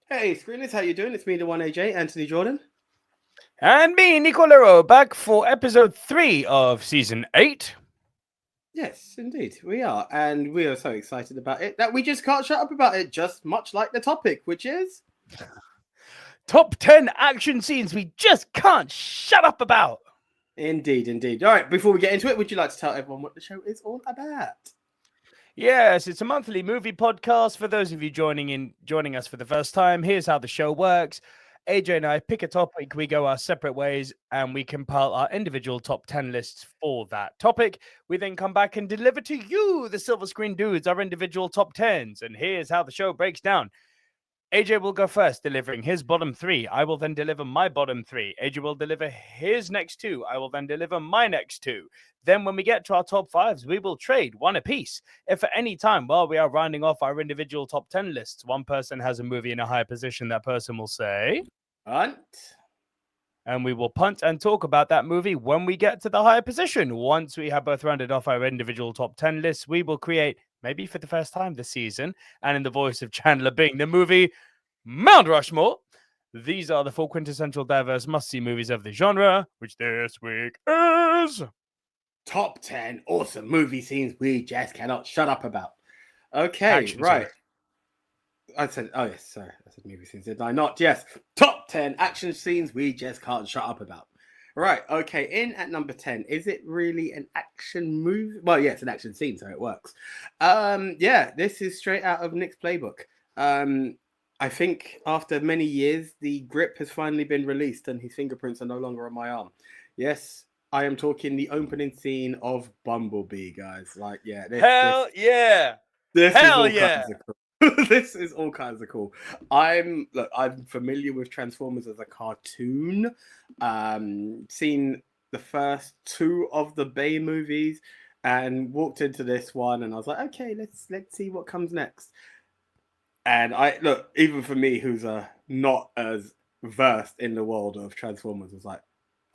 Hey, screeners, how you doing? It's me, the one AJ, Anthony Jordan. And me, Nicolero, back for episode 3 of season 8. Yes, indeed, we are. And we are so excited about it that we just can't shut up about it, just much like the topic, which is... Top 10 action scenes we just can't shut up about. Indeed. All right, before we get into it, would you like to tell everyone what the show is all about? Yes, it's a monthly movie podcast. For those of you joining us for the first time, here's how the show works. AJ and I pick a topic, we go our separate ways, and we compile our individual top 10 lists for that topic. We then come back and deliver to you, the silver screen dudes, our individual top 10s. And here's how the show breaks down. AJ will go first, delivering his bottom 3. I will then deliver my bottom 3. AJ will deliver his next 2. I will then deliver my next 2. Then when we get to our top 5s, we will trade one apiece. If at any time while we are rounding off our individual top 10 lists, one person has a movie in a higher position, that person will say... Punt. And we will punt and talk about that movie when we get to the higher position. Once we have both rounded off our individual top 10 lists, we will create, maybe for the first time this season, and in the voice of Chandler Bing, the movie Mount Rushmore. These are the 4 quintessential diverse must-see movies of the genre, which this week is... Top 10 awesome movie scenes we just cannot shut up about. Okay, Action, right. sorry. I said, oh yes, sorry. I said movie scenes, did I not? Yes. Top 10 action scenes we just can't shut up about. Right, okay. In at number 10, is it really an action movie? Well, yeah, it's an action scene, so it works. Yeah, this is straight out of Nick's playbook. I think after many years, the grip has finally been released and his fingerprints are no longer on my arm. Yes, I am talking the opening scene of Bumblebee, guys. Like, yeah. Hell yeah. This Hell is all yeah. kinds of cool. This is all kinds of cool. I'm familiar with Transformers as a cartoon. Seen the first 2 of the Bay movies and walked into this one and I was like, okay, let's see what comes next. And even for me, who's not as versed in the world of Transformers, was like,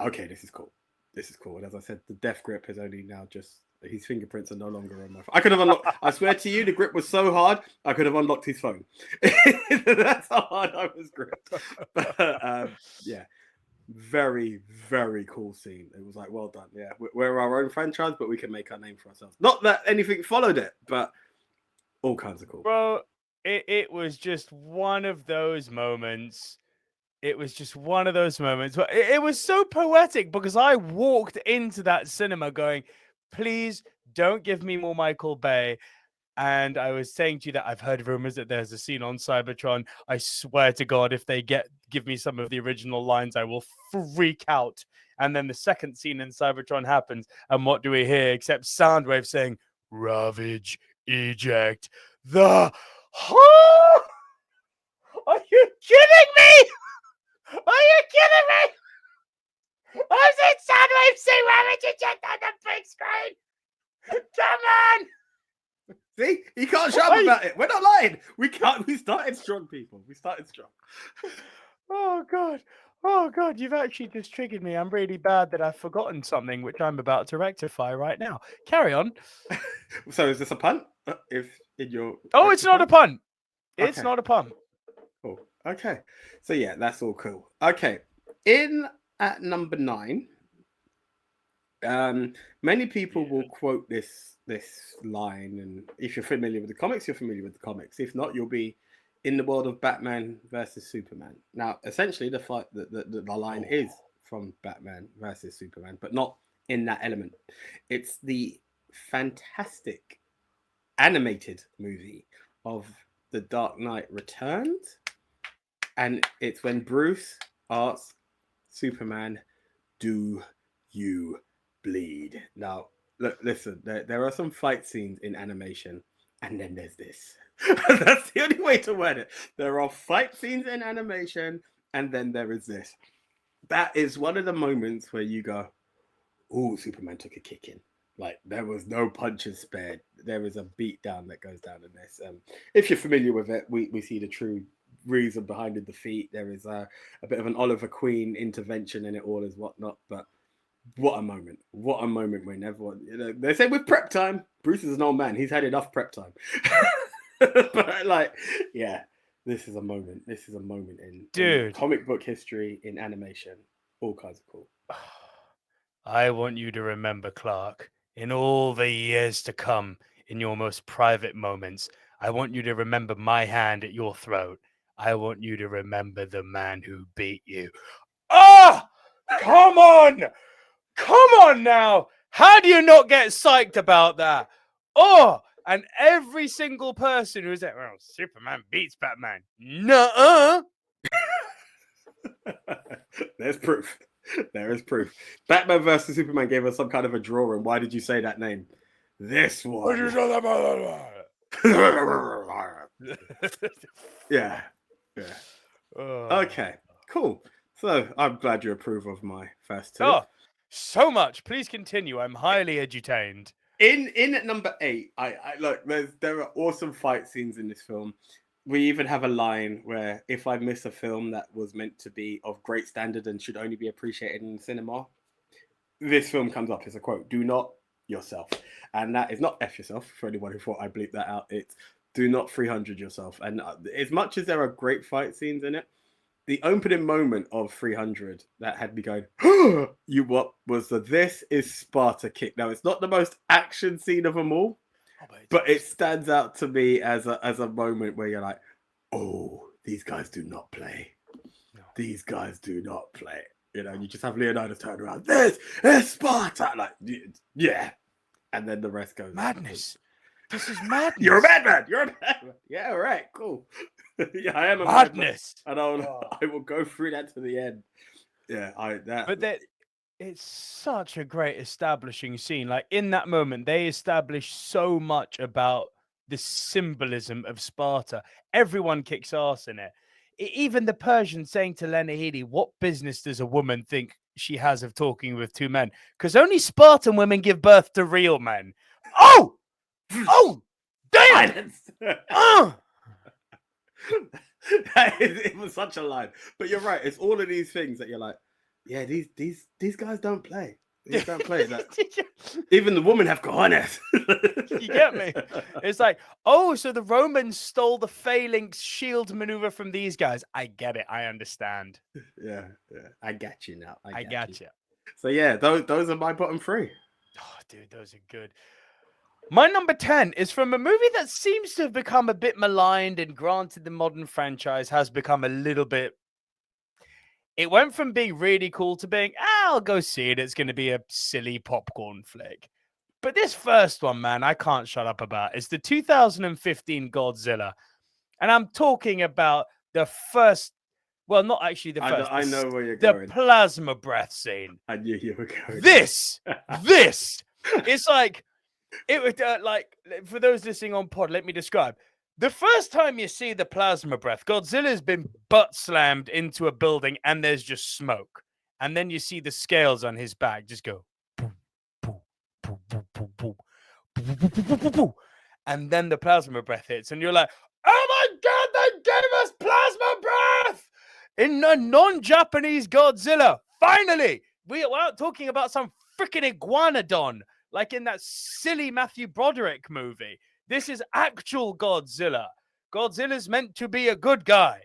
okay, this is cool. This is cool. And as I said, the death grip is only now just... His fingerprints are no longer on my phone. I could have unlocked... I swear to you, the grip was so hard, I could have unlocked his phone. That's how hard I was gripped. But, yeah. Very, very cool scene. It was like, well done. Yeah, we're our own franchise, but we can make our name for ourselves. Not that anything followed it, but all kinds of cool. Bro, it was just one of those moments. It was just one of those moments. It was so poetic because I walked into that cinema going, please don't give me more Michael Bay. And I was saying to you that I've heard rumors that there's a scene on Cybertron. I swear to God, if they give me some of the original lines, I will freak out. And then the second scene in Cybertron happens. And what do we hear except Soundwave saying, ravage, eject, the... Are you kidding me? Are you kidding me? I've seen Soundwave say ravage eject on the big screen. Come on. See, you can't shut up about it. We're not lying. We can't. We started strong, people. We started strong. Oh God, you've actually just triggered me. I'm really bad that I've forgotten something, which I'm about to rectify right now. Carry on. So is this a punt? If in your... Oh, it's not a punt. It's Okay. not a punt. Cool. Okay. So yeah, that's all cool. Okay. In at number 9, many people will quote this line, and if you're familiar with the comics, you're familiar with the comics. If not, you'll be in the world of Batman versus Superman. Now, essentially, the line is from Batman versus Superman, but not in that element. It's the fantastic animated movie of The Dark Knight Returns, and it's when Bruce asks Superman, "Do you bleed?" Now, look, listen, there are some fight scenes in animation, and then there's this. That's the only way to word it. There are fight scenes in animation, and then there is this. That is one of the moments where you go, "Oh, Superman took a kicking." Like, there was no punches spared. There is a beat down that goes down in this. If you're familiar with it, we see the true reason behind the defeat. There is a bit of an Oliver Queen intervention in it all as whatnot, but what a moment. What a moment when everyone, they say with prep time, Bruce is an old man. He's had enough prep time. But like, yeah, This is a moment. This is a moment in Dude. comic book history, in animation, all kinds of cool. I want you to remember, Clark, in all the years to come, in your most private moments, I want you to remember my hand at your throat. I want you to remember the man who beat you. Ah! Come on! Come on now! How do you not get psyched about that? Oh! And every single person who's like, well, Superman beats Batman. Nuh-uh! There's proof. There is proof. Batman versus Superman gave us some kind of a draw. And why did you say that name? This one. Yeah. Okay. Cool. So I'm glad you approve of my first two. Oh, so much. Please continue. I'm highly edutained. In at number 8, I look. There are awesome fight scenes in this film. We even have a line where if I miss a film that was meant to be of great standard and should only be appreciated in cinema, this film comes up as a quote: "Do not yourself," and that is not F yourself. For anyone who thought I bleeped that out, it's do not 300 yourself. And as much as there are great fight scenes in it, the opening moment of 300 that had me going, you what was the "This is Sparta" kick. Now it's not the most action scene of them all, but it stands out to me as a moment where you're like, oh, these guys do not play. No. These guys do not play. You know, you just have Leonidas turn around. This is Sparta. Like, yeah. And then the rest goes. Madness. This is madness. You're a madman. You're a madman. Yeah, all right, cool. Yeah, I am a madness. Madman, and I will go through that to the end. Yeah, it's such a great establishing scene. Like in that moment, they establish so much about the symbolism of Sparta. Everyone kicks ass in it. Even the Persian saying to Lenahidi, what business does a woman think she has of talking with two men? Because only Spartan women give birth to real men. Oh! Oh! Damn! It was such a line. But you're right. It's all of these things that you're like, yeah, these guys don't play. These don't play. Like, even the women have cojones. You get me? It's like, oh, so the Romans stole the phalanx shield maneuver from these guys. I get it. I understand. Yeah. I get you now. I got you. So yeah, those are my bottom 3. Oh, dude, those are good. My number 10 is from a movie that seems to have become a bit maligned, and granted the modern franchise has become a little bit... It went from being really cool to being, I'll go see it. It's going to be a silly popcorn flick. But this first one, man, I can't shut up about. It's the 2015 Godzilla. And I'm talking about the first... Well, not actually the first. I know where you're going. The plasma breath scene. I knew you were going. This. It's like... It would like, for those listening on pod, let me describe. The first time you see the plasma breath, Godzilla's been butt slammed into a building and there's just smoke. And then you see the scales on his back just go. And then the plasma breath hits and you're like, oh my God, they gave us plasma breath in a non-Japanese Godzilla. Finally, we aren't talking about some freaking iguanodon like in that silly Matthew Broderick movie. This is actual Godzilla. Godzilla's meant to be a good guy.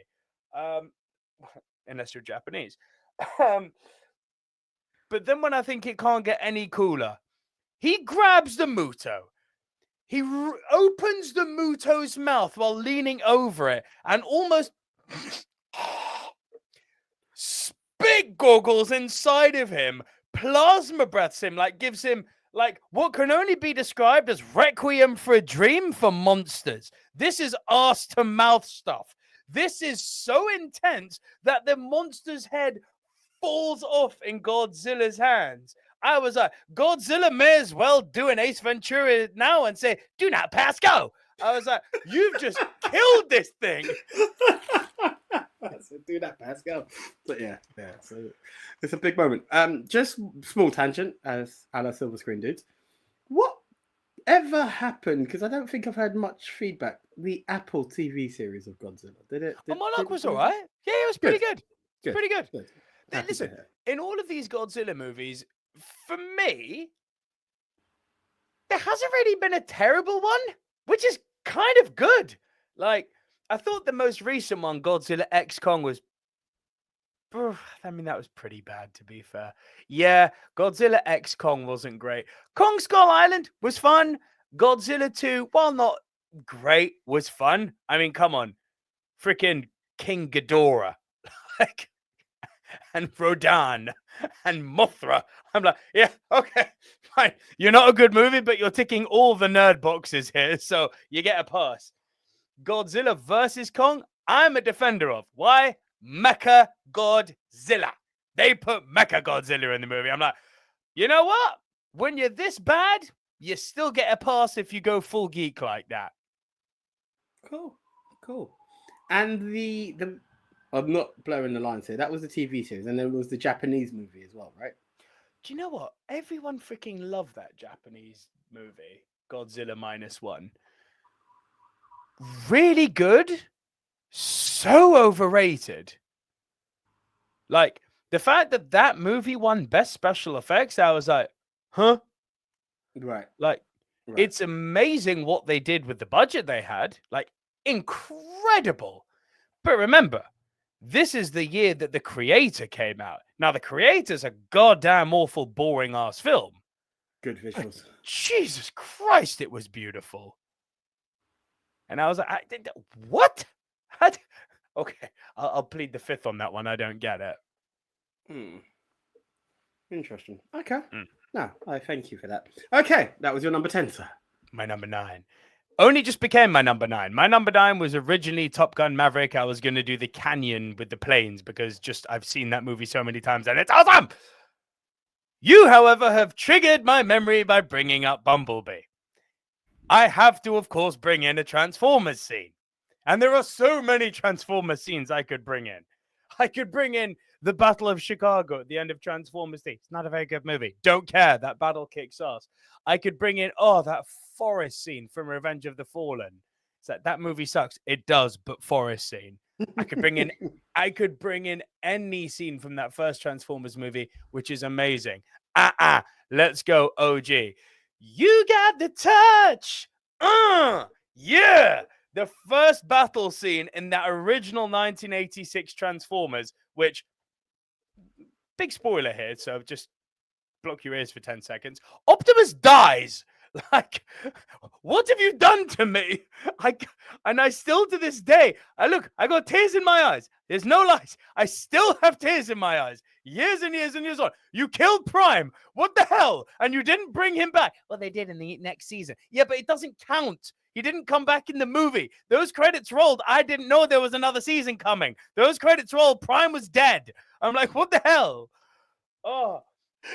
Unless you're Japanese. But then when I think it can't get any cooler, he grabs the Muto. He opens the Muto's mouth while leaning over it and almost spit goggles inside of him, plasma breaths him, like gives him like what can only be described as Requiem for a Dream for monsters. This is ass to mouth stuff. This is so intense that the monster's head falls off in Godzilla's hands. I was like, Godzilla may as well do an Ace Ventura now and say, do not pass go. I was like, you've just killed this thing. So do that, Pascal. But yeah. So it's a big moment. Just small tangent as a la Silver Screen dudes. What ever happened? Because I don't think I've had much feedback. The Apple TV series of Godzilla. Did it? Monarch was all right. Yeah, it was pretty good. It's pretty good. Happy Listen, in all of these Godzilla movies, for me, there hasn't really been a terrible one, which is kind of good. Like, I thought the most recent one, Godzilla X Kong, was. I mean, that was pretty bad, to be fair. Yeah, Godzilla X Kong wasn't great. Kong Skull Island was fun. Godzilla 2, while not great, was fun. I mean, come on. Freaking King Ghidorah. Like, and Rodan and Mothra. I'm like, yeah, okay, fine. You're not a good movie, but you're ticking all the nerd boxes here, so you get a pass. Godzilla versus Kong, I'm a defender of. Why? Mecha Godzilla. They put Mecha Godzilla in the movie. I'm like, you know what? When you're this bad, you still get a pass if you go full geek like that. Cool. And the I'm not blowing the lines here. That was the TV series, and there was the Japanese movie as well, right? Do you know what? Everyone freaking loved that Japanese movie, Godzilla -1. Really good, so overrated. Like, the fact that that movie won Best Special Effects, I was like, huh? Right. Like, it's amazing what they did with the budget they had. Like, incredible. But remember, this is the year that The Creator came out. Now, The Creator's a goddamn awful, boring ass film. Good visuals. But Jesus Christ, it was beautiful. And I was like, what? Okay, I'll plead the fifth on that one. I don't get it. Interesting. Okay. No, I thank you for that. Okay, that was your number 10, sir. My number 9. Only just became my number 9. My number 9 was originally Top Gun Maverick. I was going to do the canyon with the planes because I've seen that movie so many times and it's awesome. You, however, have triggered my memory by bringing up Bumblebee. I have to, of course, bring in a Transformers scene. And there are so many Transformers scenes I could bring in. I could bring in the Battle of Chicago at the end of Transformers 3. It's not a very good movie. Don't care. That battle kicks ass. I could bring in, that forest scene from Revenge of the Fallen. It's like, that movie sucks. It does, but forest scene. I could bring in any scene from that first Transformers movie, which is amazing. Let's go, OG. You got the touch. Yeah. The first battle scene in that original 1986 Transformers, which, big spoiler here, so just block your ears for 10 seconds. Optimus dies. Like, what have you done to me? And I still, to this day, I got tears in my eyes. There's no lies. I still have tears in my eyes. Years and years and years on. You killed Prime. What the hell? And you didn't bring him back. Well, they did in the next season. Yeah, but it doesn't count. He didn't come back in the movie. Those credits rolled. I didn't know there was another season coming. Those credits rolled. Prime was dead. I'm like, what the hell? Oh,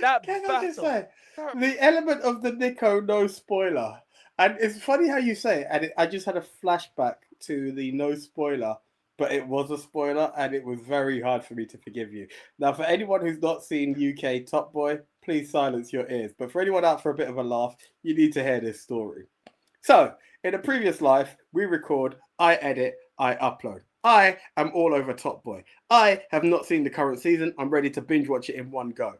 that Can battle. I just say, the element of the Nico no spoiler, and it's funny how you say it, and I just had a flashback to the no spoiler, but it was a spoiler, and it was very hard for me to forgive you. Now, for anyone who's not seen UK Top Boy, please silence your ears. But for anyone out for a bit of a laugh, you need to hear this story. So, in a previous life, we record, I edit, I upload. I am all over Top Boy. I have not seen the current season. I'm ready to binge watch it in one go.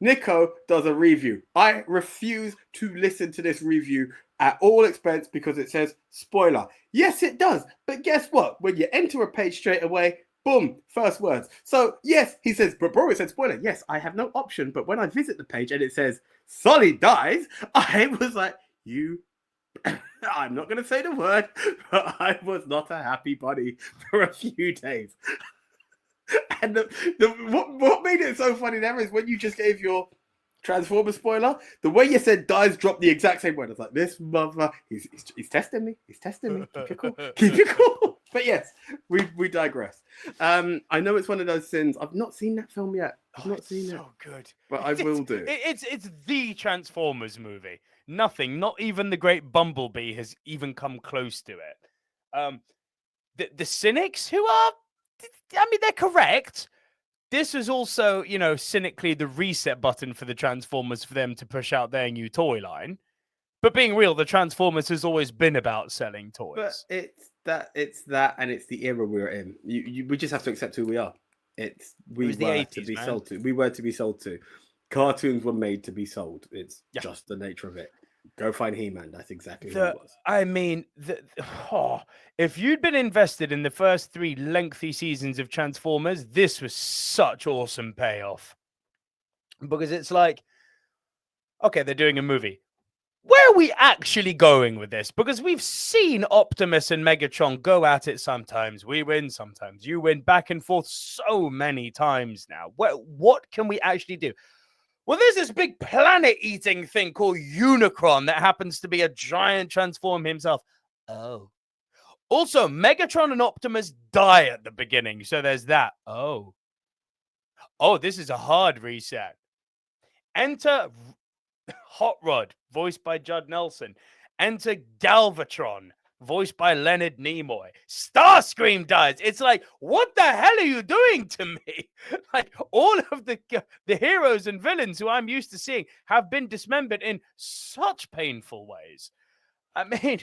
Nico does a review. I refuse to listen to this review at all expense because it says spoiler. Yes, it does. But guess what? When you enter a page straight away, boom, first words. So yes, he says, but bro, it said spoiler. Yes, I have no option. But when I visit the page and it says Sully dies, I was like, I'm not going to say the word, but I was not a happy bunny for a few days. And what made it so funny there is when you just gave your Transformer spoiler, the way you said dies dropped the exact same word. I was like, this mother, he's testing me. He's testing me. Keep it cool. Keep it cool. But yes, we digress. I know it's one of those sins. I've not seen that film yet. I've not seen it. So good. But I will do. It's the Transformers movie. Nothing, not even the great Bumblebee has even come close to it. The cynics who are, I mean, they're correct. This is also, cynically the reset button for the Transformers for them to push out their new toy line. But being real, the Transformers has always been about selling toys. But it's that, and it's the era we're in. We just have to accept who we are. We were the 80s, to be man. sold to. We were to be sold to. Cartoons were made to be sold. It's just the nature of it. Go find He-Man. That's exactly who it was. I mean, if you'd been invested in the first 3 lengthy seasons of Transformers, this was such awesome payoff. Because it's like, okay, they're doing a movie. Where are we actually going with this? Because we've seen Optimus and Megatron go at it sometimes. We win, sometimes you win, back and forth so many times now. What can we actually do? Well, there's this big planet-eating thing called Unicron that happens to be a giant transform himself. Oh. Also, Megatron and Optimus die at the beginning, so there's that. Oh, this is a hard reset. Enter Hot Rod, voiced by Judd Nelson. Enter Galvatron, voiced by Leonard Nimoy. Starscream dies. It's like, what the hell are you doing to me? Like, all of the heroes and villains who I'm used to seeing have been dismembered in such painful ways. I mean,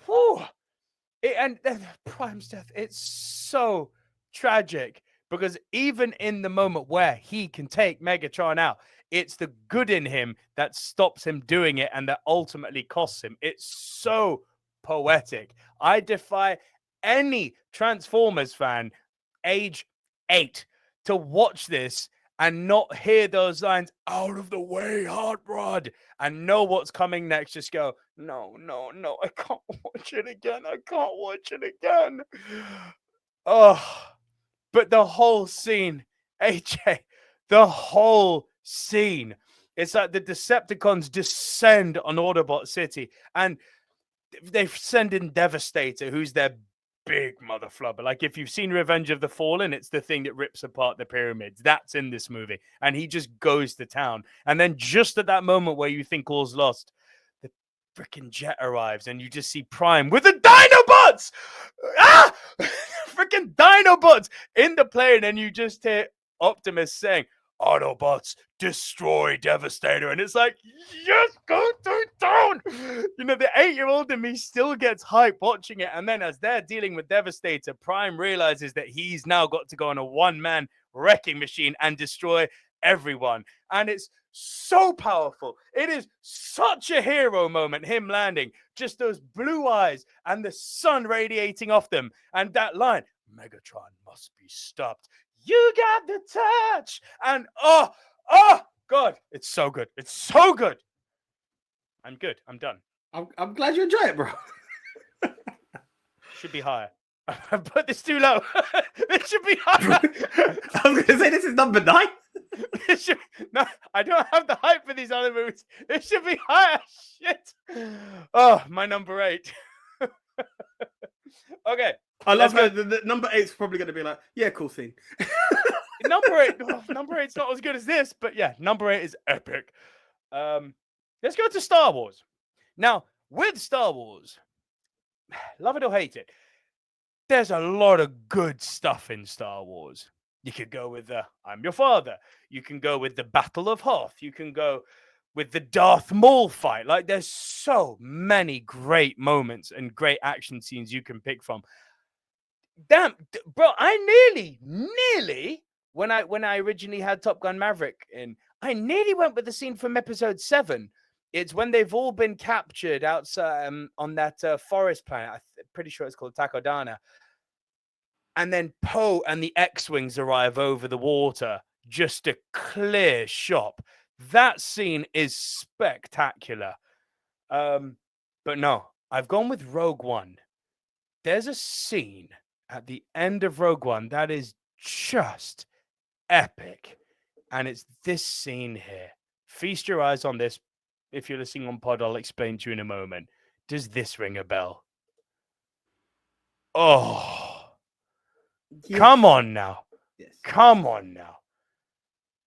whew. And Prime's death, it's so tragic, because even in the moment where he can take Megatron out, it's the good in him that stops him doing it and that ultimately costs him. It's so poetic. I defy any Transformers fan age 8 to watch this and not hear those lines, "Out of the way, Hot Rod," and know what's coming next. Just go, no, I can't watch it again. I can't watch it again. Oh, but the whole scene, AJ, the whole scene. It's like the Decepticons descend on Autobot City, and they send in Devastator, who's their big mother flubber. Like, if you've seen Revenge of the Fallen, it's the thing that rips apart the pyramids. That's in this movie. And he just goes to town. And then just at that moment where you think all's lost, the freaking jet arrives and you just see Prime with the Dinobots! Ah! Freaking Dinobots in the plane, and you just hear Optimus saying, "Autobots, destroy Devastator." And it's like, yes, go to town. You know, the 8-year-old in me still gets hype watching it. And then as they're dealing with Devastator, Prime realizes that he's now got to go on a one-man wrecking machine and destroy everyone. And it's so powerful. It is such a hero moment, him landing, just those blue eyes and the sun radiating off them. And that line, "Megatron must be stopped. You got the touch." And oh, God, it's so good. It's so good. I'm good. I'm done. I'm glad you enjoy it, bro. Should be higher. I put this too low. It should be higher. I was going to say, this is number 9. No, I don't have the hype for these other movies. It should be higher. Shit. Oh, my number 8. Okay. I love how the number 8's probably going to be like, yeah, cool scene. Number 8. Number 8's not as good as this, but yeah, number 8 is epic. Let's go to Star Wars. Now, with Star Wars, love it or hate it, there's a lot of good stuff in Star Wars. You could go with I'm Your Father. You can go with the Battle of Hoth. You can go with the Darth Maul fight. Like, there's so many great moments and great action scenes you can pick from. Damn, bro, I nearly, when I originally had Top Gun Maverick in, I nearly went with the scene from episode 7. It's when they've all been captured outside on that forest planet. I'm pretty sure it's called Takodana. And then Poe and the X-Wings arrive over the water. Just a clear shot. That scene is spectacular. But no, I've gone with Rogue One. There's a scene at the end of Rogue One that is just epic. And it's this scene here. Feast your eyes on this. If you're listening on pod, I'll explain to you in a moment. Does this ring a bell? Oh, yes. Come on now. Yes. Come on now.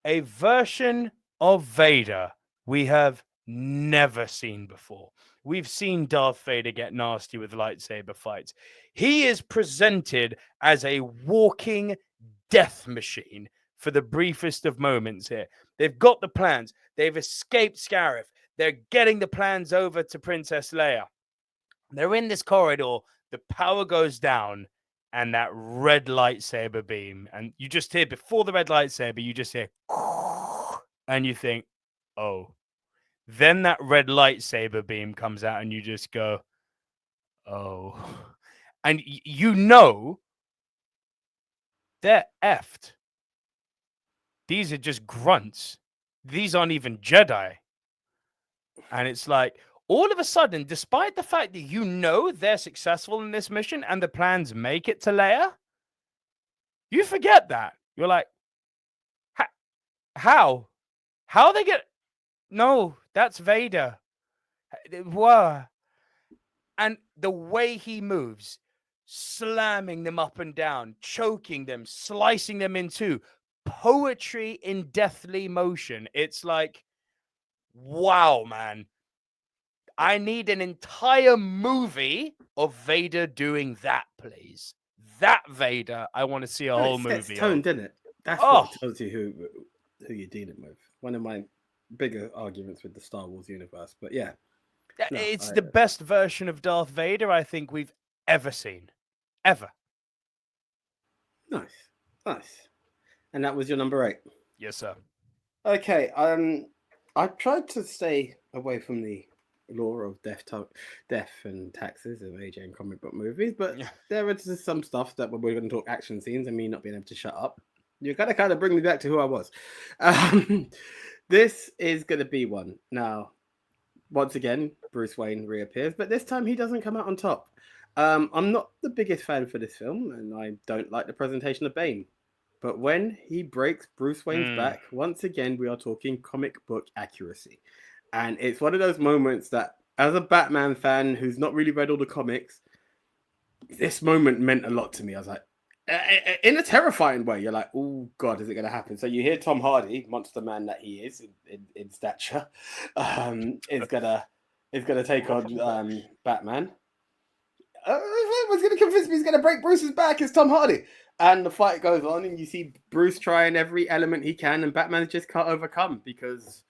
A version of Vader we have never seen before. We've seen Darth Vader get nasty with lightsaber fights. He is presented as a walking death machine for the briefest of moments here. They've got the plans. They've escaped Scarif. They're getting the plans over to Princess Leia. They're in this corridor. The power goes down, and that red lightsaber beam. And you just hear, before the red lightsaber, you just hear, and you think, oh, Then that red lightsaber beam comes out, and you just go, "Oh," and you know they're effed. These are just grunts. These aren't even Jedi. And it's like, all of a sudden, despite the fact that you know they're successful in this mission and the plans make it to Leia, you forget that. You're like, how? How they get? No, that's Vader. Whoa. And the way he moves, slamming them up and down, choking them, slicing them in two, poetry in deathly motion. It's like, wow, man. I need an entire movie of Vader doing that, please. That Vader, I want to see a whole It sets movie tone, of. didn't it? That's Oh, what tells you who you're dealing with. One of my bigger arguments with the Star Wars universe. But yeah, no, it's the best version of Darth Vader I think we've ever seen. Ever. Nice. And that was your number 8. Yes, sir. Okay. I tried to stay away from the lore of death and taxes of AJ and comic book movies, but there is some stuff that when we're going to talk action scenes and me not being able to shut up, you got to kind of bring me back to who I was. This is going to be one. Now, once again, Bruce Wayne reappears, but this time he doesn't come out on top. I'm not the biggest fan for this film, and I don't like the presentation of Bane. But when he breaks Bruce Wayne's back, once again, we are talking comic book accuracy. And it's one of those moments that, as a Batman fan who's not really read all the comics, this moment meant a lot to me. I was like, in a terrifying way, you're like, oh, God, is it going to happen? So you hear Tom Hardy, monster man that he is in stature, is gonna take on Batman. What's going to convince me he's going to break Bruce's back is Tom Hardy. And the fight goes on, and you see Bruce trying every element he can, and Batman just can't overcome because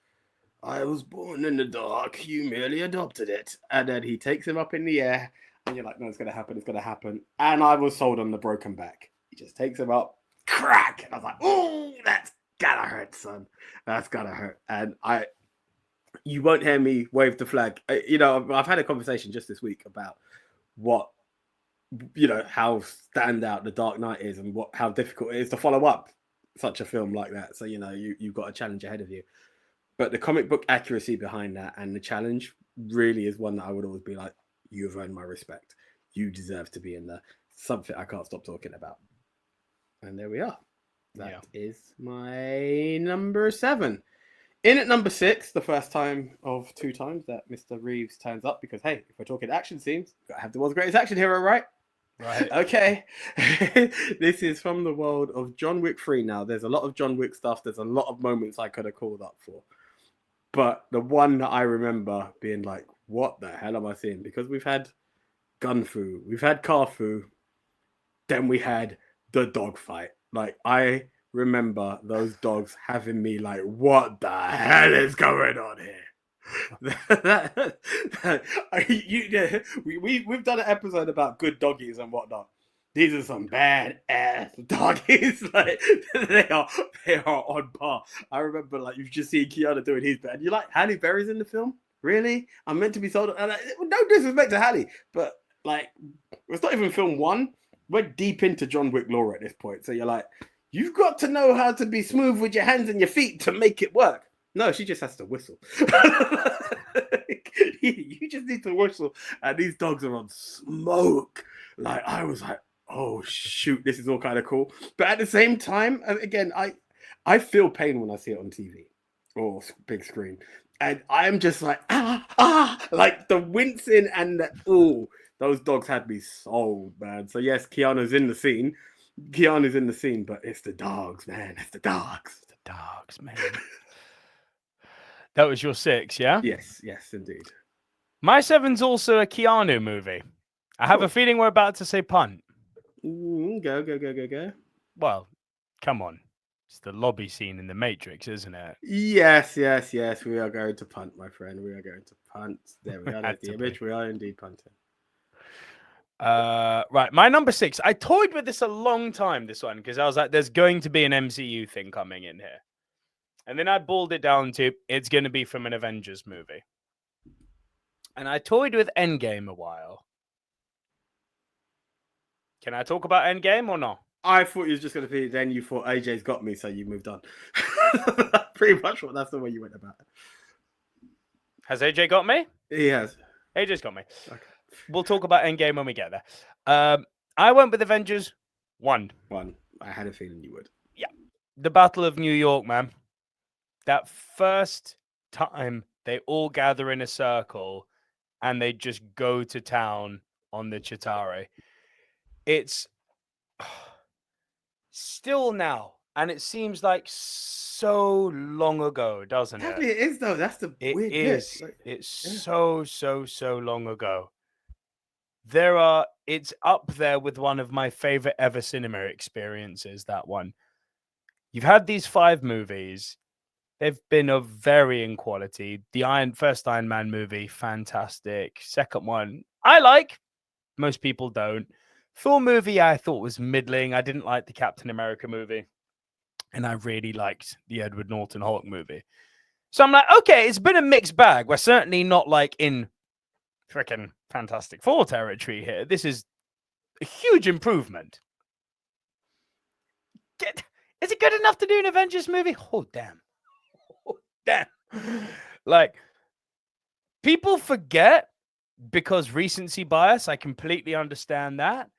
I was born in the dark. You merely adopted it. And then he takes him up in the air, and you're like, no, it's going to happen. It's going to happen. And I was sold on the broken back. He just takes him up, crack. And I was like, oh, that's gotta hurt, son. That's gotta hurt. And you won't hear me wave the flag. I've had a conversation just this week about what, how standout The Dark Knight is and how difficult it is to follow up such a film like that. So, you've got a challenge ahead of you. But the comic book accuracy behind that and the challenge really is one that I would always be like, you've earned my respect. You deserve to be in there. Something I can't stop talking about. And there we are. That is my number 7. In at number 6, the first time of 2 times that Mr. Reeves turns up because, hey, if we're talking action scenes, you've got to have the world's greatest action hero, right? Right. Okay. This is from the world of John Wick 3 now. There's a lot of John Wick stuff. There's a lot of moments I could have called up for. But the one that I remember being like, what the hell am I seeing? Because we've had gun fu, we've had car fu, then we had the dog fight. Like, I remember those dogs having me like, what the hell is going on here? We've done an episode about good doggies and whatnot. These are some bad ass doggies. Like, they are on par. I remember, like, you've just seen Keanu doing his bit, and you're like, Halle Berry's in the film? Really? I'm meant to be sold. And no disrespect to Halle, but like, it's not even film 1. We're deep into John Wick lore at this point, so you're like, you've got to know how to be smooth with your hands and your feet to make it work. No, she just has to whistle. You just need to whistle, and these dogs are on smoke. Like, I was like, oh shoot, this is all kind of cool. But at the same time, again, I feel pain when I see it on TV or big screen, and I'm just like, like the wincing and the those dogs had me sold, man. So yes, Keanu's in the scene. But it's the dogs, man. It's the dogs. The dogs, man. That was your 6, yeah? Yes, indeed. My 7's also a Keanu movie. I have a feeling we're about to say punt. Go. Well, come on. It's the lobby scene in The Matrix, isn't it? Yes. We are going to punt, my friend. We are going to punt. There we are. That's the image. We are indeed punting. Right, my number 6. I toyed with this a long time, this one, because I was like, there's going to be an MCU thing coming in here. And then I boiled it down to it's going to be from an Avengers movie. And I toyed with Endgame a while. Can I talk about Endgame or not? I thought you was just going to be. Then you thought AJ's got me, so you moved on. Pretty much that's the way you went about it. Has AJ got me? He has. AJ's got me. Okay. We'll talk about Endgame when we get there. I went with Avengers 1. I had a feeling you would. Yeah. The Battle of New York, man. That first time they all gather in a circle and they just go to town on the Chitauri. It's still now, and it seems like so long ago, doesn't it? It is, though. That's the weird bit. Like, it's so long ago. It's up there with one of my favorite ever cinema experiences, that one. You've had these 5 movies. They've been of varying quality. The first Iron Man movie, fantastic. Second one, I like. Most people don't. Thor movie, I thought was middling. I didn't like the Captain America movie. And I really liked the Edward Norton Hulk movie. So I'm like, okay, it's been a mixed bag. We're certainly not like in freaking Fantastic Four territory here. This is a huge improvement. Is it good enough to do an Avengers movie? Oh, damn. Oh, damn. Like, people forget because recency bias. I completely understand that.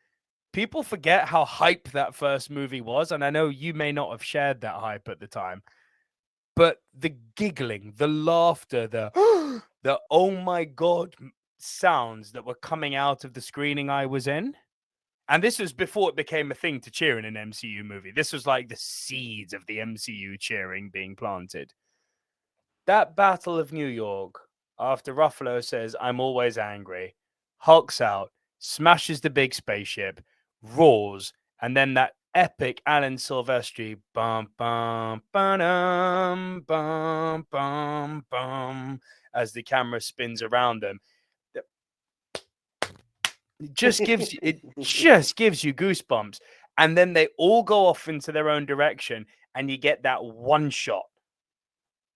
People forget how hype that first movie was. And I know you may not have shared that hype at the time. But the giggling, the laughter, the oh my God sounds that were coming out of the screening I was in. And this was before it became a thing to cheer in an MCU movie. This was like the seeds of the MCU cheering being planted. That Battle of New York, after Ruffalo says, "I'm always angry," hulks out, smashes the big spaceship, roars, and then that epic Alan Silvestri bum bum bum bum bum bum as the camera spins around them. It just gives you goosebumps. And then they all go off into their own direction, and you get that one shot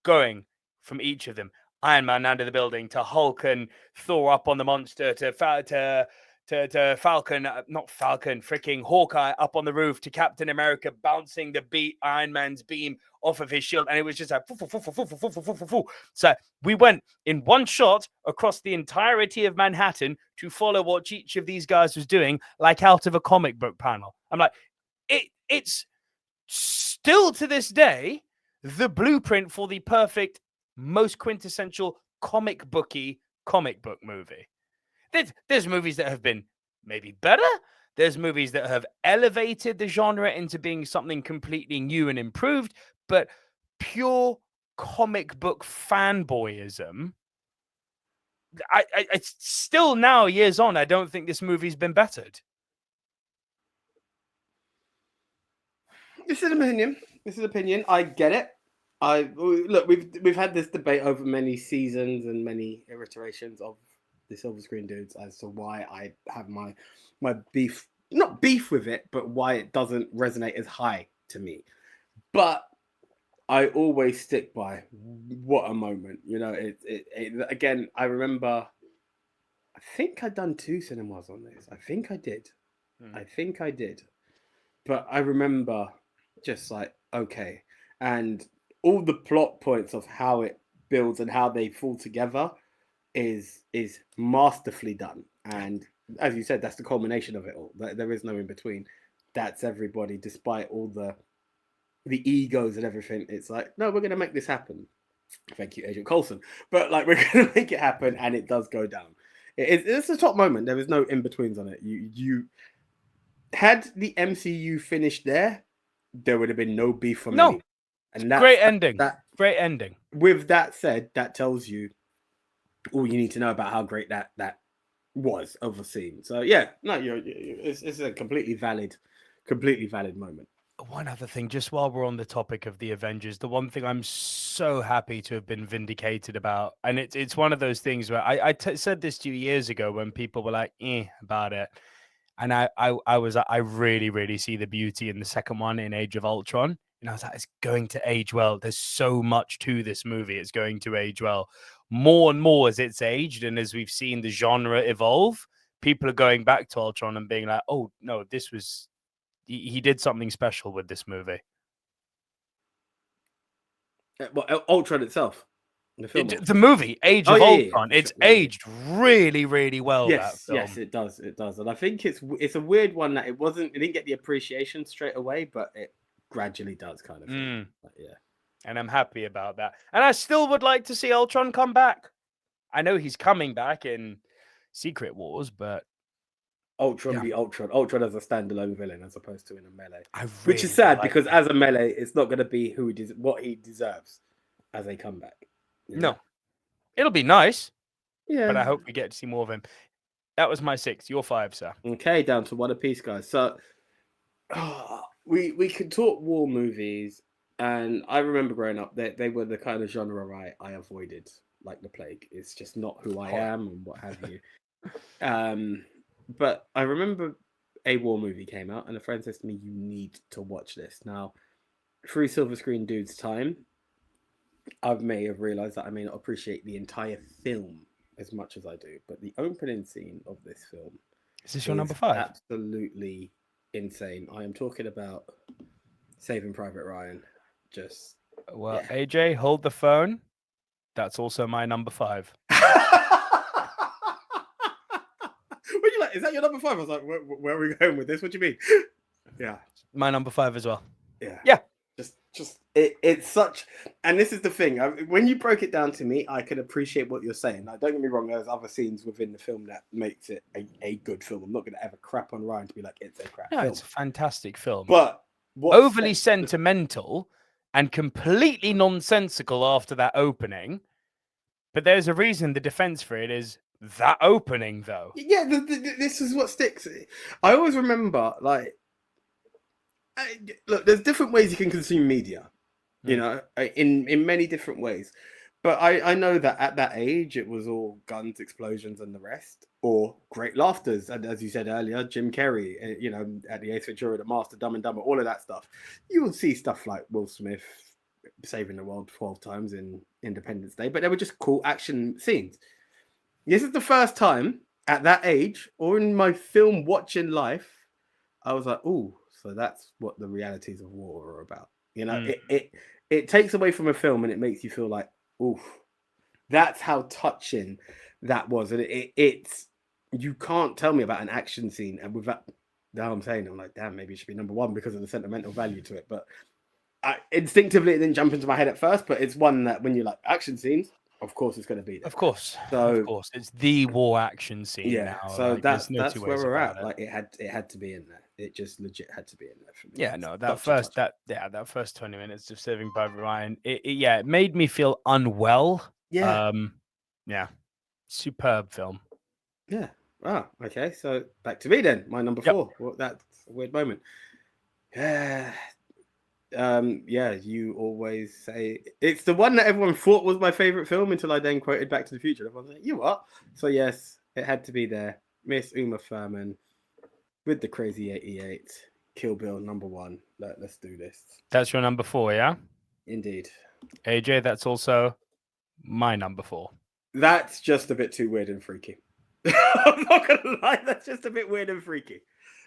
going from each of them. Iron Man under the building to Hulk and Thor up on the monster to Falcon, not Falcon, freaking Hawkeye up on the roof to Captain America bouncing the Iron Man's beam off of his shield. And it was just like, so we went in one shot across the entirety of Manhattan to follow what each of these guys was doing, like out of a comic book panel. I'm like, it's still to this day the blueprint for the perfect, most quintessential comic book movie. There's movies that have been maybe better. There's movies that have elevated the genre into being something completely new and improved, but pure comic book fanboyism. I still now, years on, I don't think this movie's been bettered. This is opinion. I get it. Look, we've had this debate over many seasons and many iterations of the Silver Screen Dudes as to why I have my beef, not beef with it, but why it doesn't resonate as high to me. But I always stick by what a moment. You know, again, I remember, I think I'd done 2 cinemas on this. I think I did. But I remember just like, okay. And all the plot points of how it builds and how they fall together is masterfully done. And as you said, that's the culmination of it all. There is no in between. That's everybody, despite all the egos and everything. It's like, no, we're going to make this happen. Thank you, Agent Coulson. But like, we're going to make it happen, and it does go down. It's a top moment. There is no in betweens on it. You had the MCU finished there would have been no beef from me. And great ending. Great ending. With that said, that tells you all you need to know about how great that was overseen. So yeah, no, it's a completely valid moment. One other thing, just while we're on the topic of the Avengers, the one thing I'm so happy to have been vindicated about, and it's one of those things where I said this to you years ago when people were like, about it. And I really, really see the beauty in the second one in Age of Ultron, And I was like, it's going to age well. There's so much to this movie. It's going to age well. More and more as it's aged and as we've seen the genre evolve, people are going back to Ultron and being like, oh, no, this was... He did something special with this movie. Well, Ultron itself. The movie, Age of Ultron, it's aged really, really well. Yes, yes, it does. It does. And I think it's a weird one that it didn't get the appreciation straight away, but it gradually does kind of thing. Yeah. And I'm happy about that. And I still would like to see Ultron come back. I know he's coming back in Secret Wars, but Ultron be Ultron. Ultron as a standalone villain as opposed to in a melee. Which is sad because as a melee, it's not going to be what he deserves as a comeback. No. It'll be nice. Yeah. But I hope we get to see more of him. That was my 6. Your 5, sir. Okay, down to one apiece, guys. So we could talk war movies, and I remember growing up that they were the kind of genre I avoided like the plague. It's just not who I am and what have you. But I remember a war movie came out, and a friend says to me, "You need to watch this." Now, through Silver Screen Dude's time, I may have realized that I may not appreciate the entire film as much as I do, but the opening scene of this film is your number 5? Absolutely insane. I am talking about Saving Private Ryan. AJ, hold the phone. That's also my number 5. What you like? Is that your number 5? I was like, where are we going with this? What do you mean? Yeah, my number 5 as well. Yeah. It's such, and this is the thing. When you broke it down to me, I can appreciate what you're saying. Like, don't get me wrong. There's other scenes within the film that makes it a good film. I'm not going to ever crap on Ryan to be like it's a crap. film. It's a fantastic film, but overly sentimental and completely nonsensical after that opening. But there's a reason the defense for it is that opening, though. Yeah, this is what sticks. I always remember, like, look, there's different ways you can consume media, you know, in many different ways. But I know that at that age, it was all guns, explosions, and the rest, or great laughters. And as you said earlier, Jim Carrey, you know, at the Ace Ventura, the Master, Dumb and Dumber, all of that stuff. You would see stuff like Will Smith saving the world 12 times in Independence Day, but they were just cool action scenes. This is the first time at that age, or in my film watching life, I was like, "Ooh, so that's what the realities of war are about." You know, it takes away from a film and it makes you feel like, "Ooh, that's how touching that was." And it's you can't tell me about an action scene, and with that, now I'm saying, I'm like, damn, maybe it should be number 1 because of the sentimental value to it. But instinctively, it didn't jump into my head at first. But it's one that when you like action scenes, of course, it's going to be there. Of course. So, of course, it's the war action scene. Yeah. Now. So like, that's no where we're at. Like it had to be in there. It just legit had to be in there for me. Yeah. No, that first 20 minutes of Saving Private Ryan, it made me feel unwell. Yeah. Yeah. Superb film. Yeah. Ah. Okay. So back to me then. My number 4. Well, that's a weird moment. Yeah. You always say it's the one that everyone thought was my favorite film until I then quoted Back to the Future. Everyone's like, "You what?" So yes, it had to be there. Miss Uma Thurman with the Crazy 88, Kill Bill number 1. Let's do this. That's your number 4, yeah? Indeed. AJ, that's also my number 4. That's just a bit too weird and freaky. I'm not gonna lie, that's just a bit weird and freaky.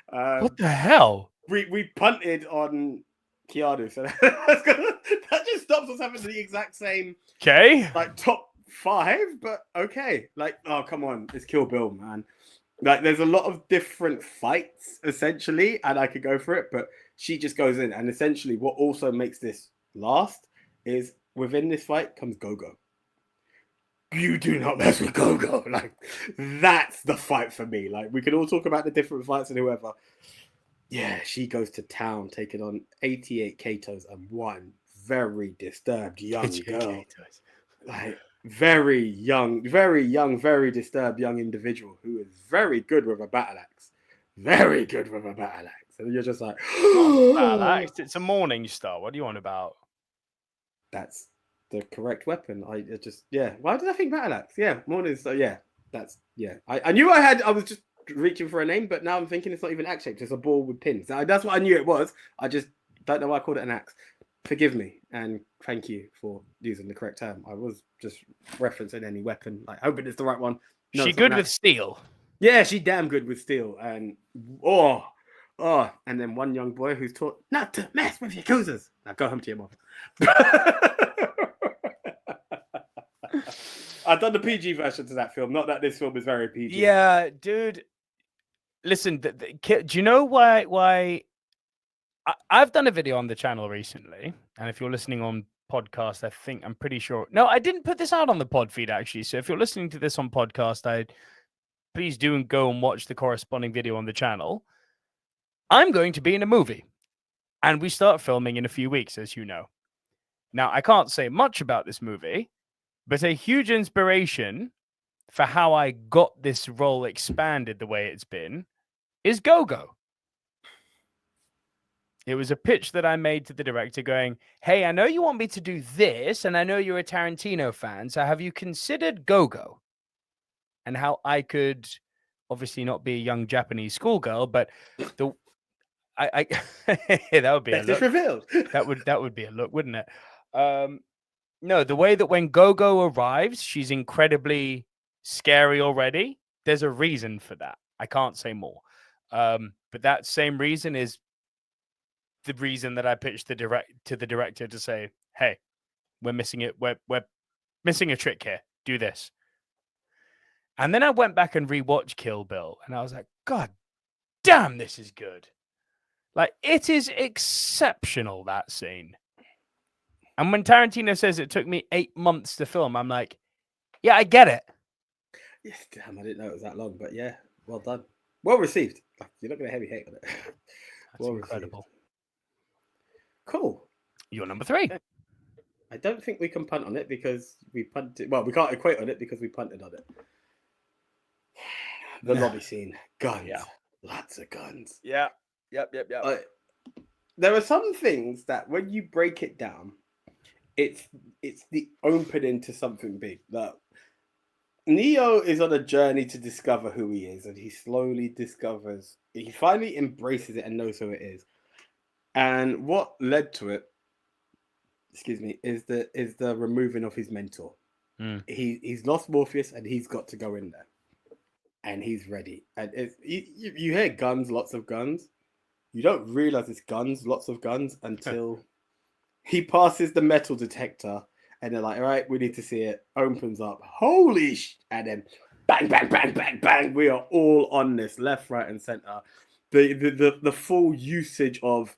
What the hell? We punted on Keanu, so that just stops us having the exact same like top 5, but okay. Like, oh come on, it's Kill Bill, man. Like there's a lot of different fights essentially, and I could go for it, but she just goes in, and essentially what also makes this last is within this fight comes Go-Go. You do not mess with Go-Go. Like that's the fight for me. Like we could all talk about the different fights and whoever. Yeah, she goes to town, taking on 88 Katos and one very disturbed young girl. Like very young, very disturbed young individual who is very good with a battle axe. Very good with a battle axe. And you're just like, battle axe? It's a Morning Star. What do you want about? That's the correct weapon. I just, Why did I think battle axe? Yeah, Morning Star. Yeah, that's, I knew I was just reaching for a name, but now I'm thinking it's not even axe shaped. It's a ball with pins. That's what I knew it was. I just don't know why I called it an axe. forgive me and thank you for using the correct term. I was just referencing any weapon, like hoping it's the right one. No, She good with steel. Yeah, she damn good with steel. And and then one young boy who's taught not to mess with Yakuzas. Now go home to your mom. I've done the PG version to that film. Not that this film is very PG. Yeah, dude. Listen, do you know why I've done a video on the channel recently, and if you're listening on podcast, I'm pretty sure. No, I didn't put this out on the pod feed actually. So if you're listening to this on podcast, please do go and watch the corresponding video on the channel. I'm going to be in a movie, and we start filming in a few weeks, as you know. Now, I can't say much about this movie, but a huge inspiration for how I got this role expanded the way it's been is Go-Go. It was a pitch that I made to the director going, hey, I know you want me to do this, and I know you're a Tarantino fan, so have you considered Go-Go? And how I could obviously not be a young Japanese schoolgirl, but that would be a look. Revealed. that would be a look, wouldn't it? No, the way that when Go-Go arrives, she's incredibly scary already. There's a reason for that. I can't say more. But that same reason is the reason that I pitched to the director to say, hey, we're missing it. We're missing a trick here. Do this. And then I went back and rewatched Kill Bill, and I was like, God damn, this is good. Like, it is exceptional, that scene. And when Tarantino says it took me 8 months to film, I'm like, yeah, I get it. Yes, damn, I didn't know it was that long, but yeah, well done. Well received. You're not going to heavy hate on it. That's well incredible. Received. Cool. You're number 3. I don't think we can punt on it because we punted. Well, we can't equate on it because we punted on it. The lobby scene. Guns. Yeah. Lots of guns. Yeah. Yep. There are some things that when you break it down, it's the opening to something big. That Neo is on a journey to discover who he is, and he slowly discovers. He finally embraces it and knows who it is. And what led to it, is the removing of his mentor. He's lost Morpheus, and he's got to go in there, and he's ready. And you hear guns, lots of guns. You don't realize it's guns, lots of guns, until he passes the metal detector, and they're like, all right, we need to see it. Opens up, holy and then bang, bang, bang, bang, bang. We are all on this, left, right, and center. The full usage of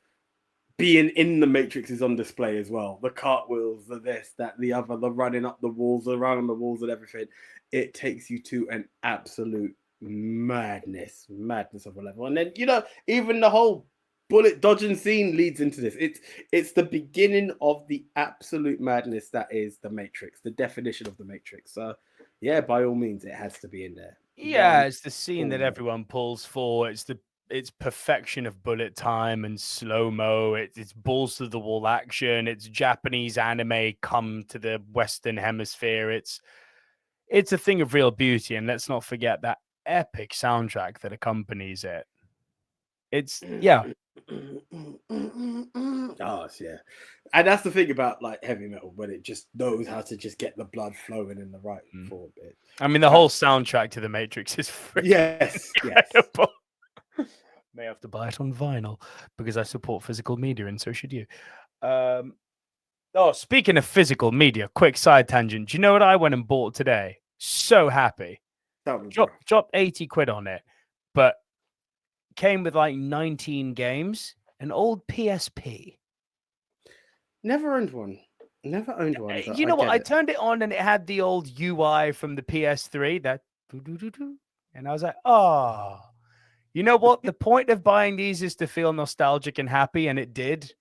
being in the Matrix is on display as well. The cartwheels, the this, that, the other, the running up the walls, around the walls and everything. It takes you to an absolute madness of a level. And then, even the whole bullet dodging scene leads into this. It's the beginning of the absolute madness that is the Matrix, the definition of the Matrix. So yeah, by all means, it has to be in there. Yeah, it's the scene that everyone pulls for. It's perfection of bullet time and slow-mo. It's balls to the wall action. It's Japanese anime come to the Western hemisphere. It's a thing of real beauty. And let's not forget that epic soundtrack that accompanies it. It's yeah. Oh yeah. And that's the thing about like heavy metal, when it just knows how to just get the blood flowing in the right form. I mean, the whole soundtrack to The Matrix is incredible. May have to buy it on vinyl because I support physical media, and so should you. Speaking of physical media, quick side tangent. Do you know what I went and bought today? So happy. Dropped 80 quid on it, but came with like 19 games. An old PSP. Never owned one. You know what? I turned it on and it had the old UI from the PS3. That and I was like, oh. You know what? The point of buying these is to feel nostalgic and happy, and it did.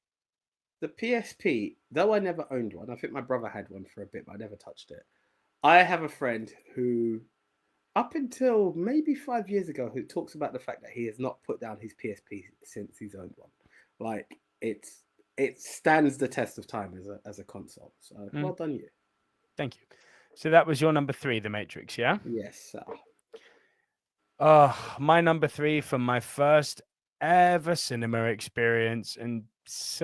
The PSP, though I never owned one, I think my brother had one for a bit, but I never touched it. I have a friend who, up until maybe 5 years ago, who talks about the fact that he has not put down his PSP since he's owned one. Like, it stands the test of time as a console. So well done, you. Thank you. So that was your number 3, The Matrix, yeah? Yes, sir. My number 3 from my first ever cinema experience, and it's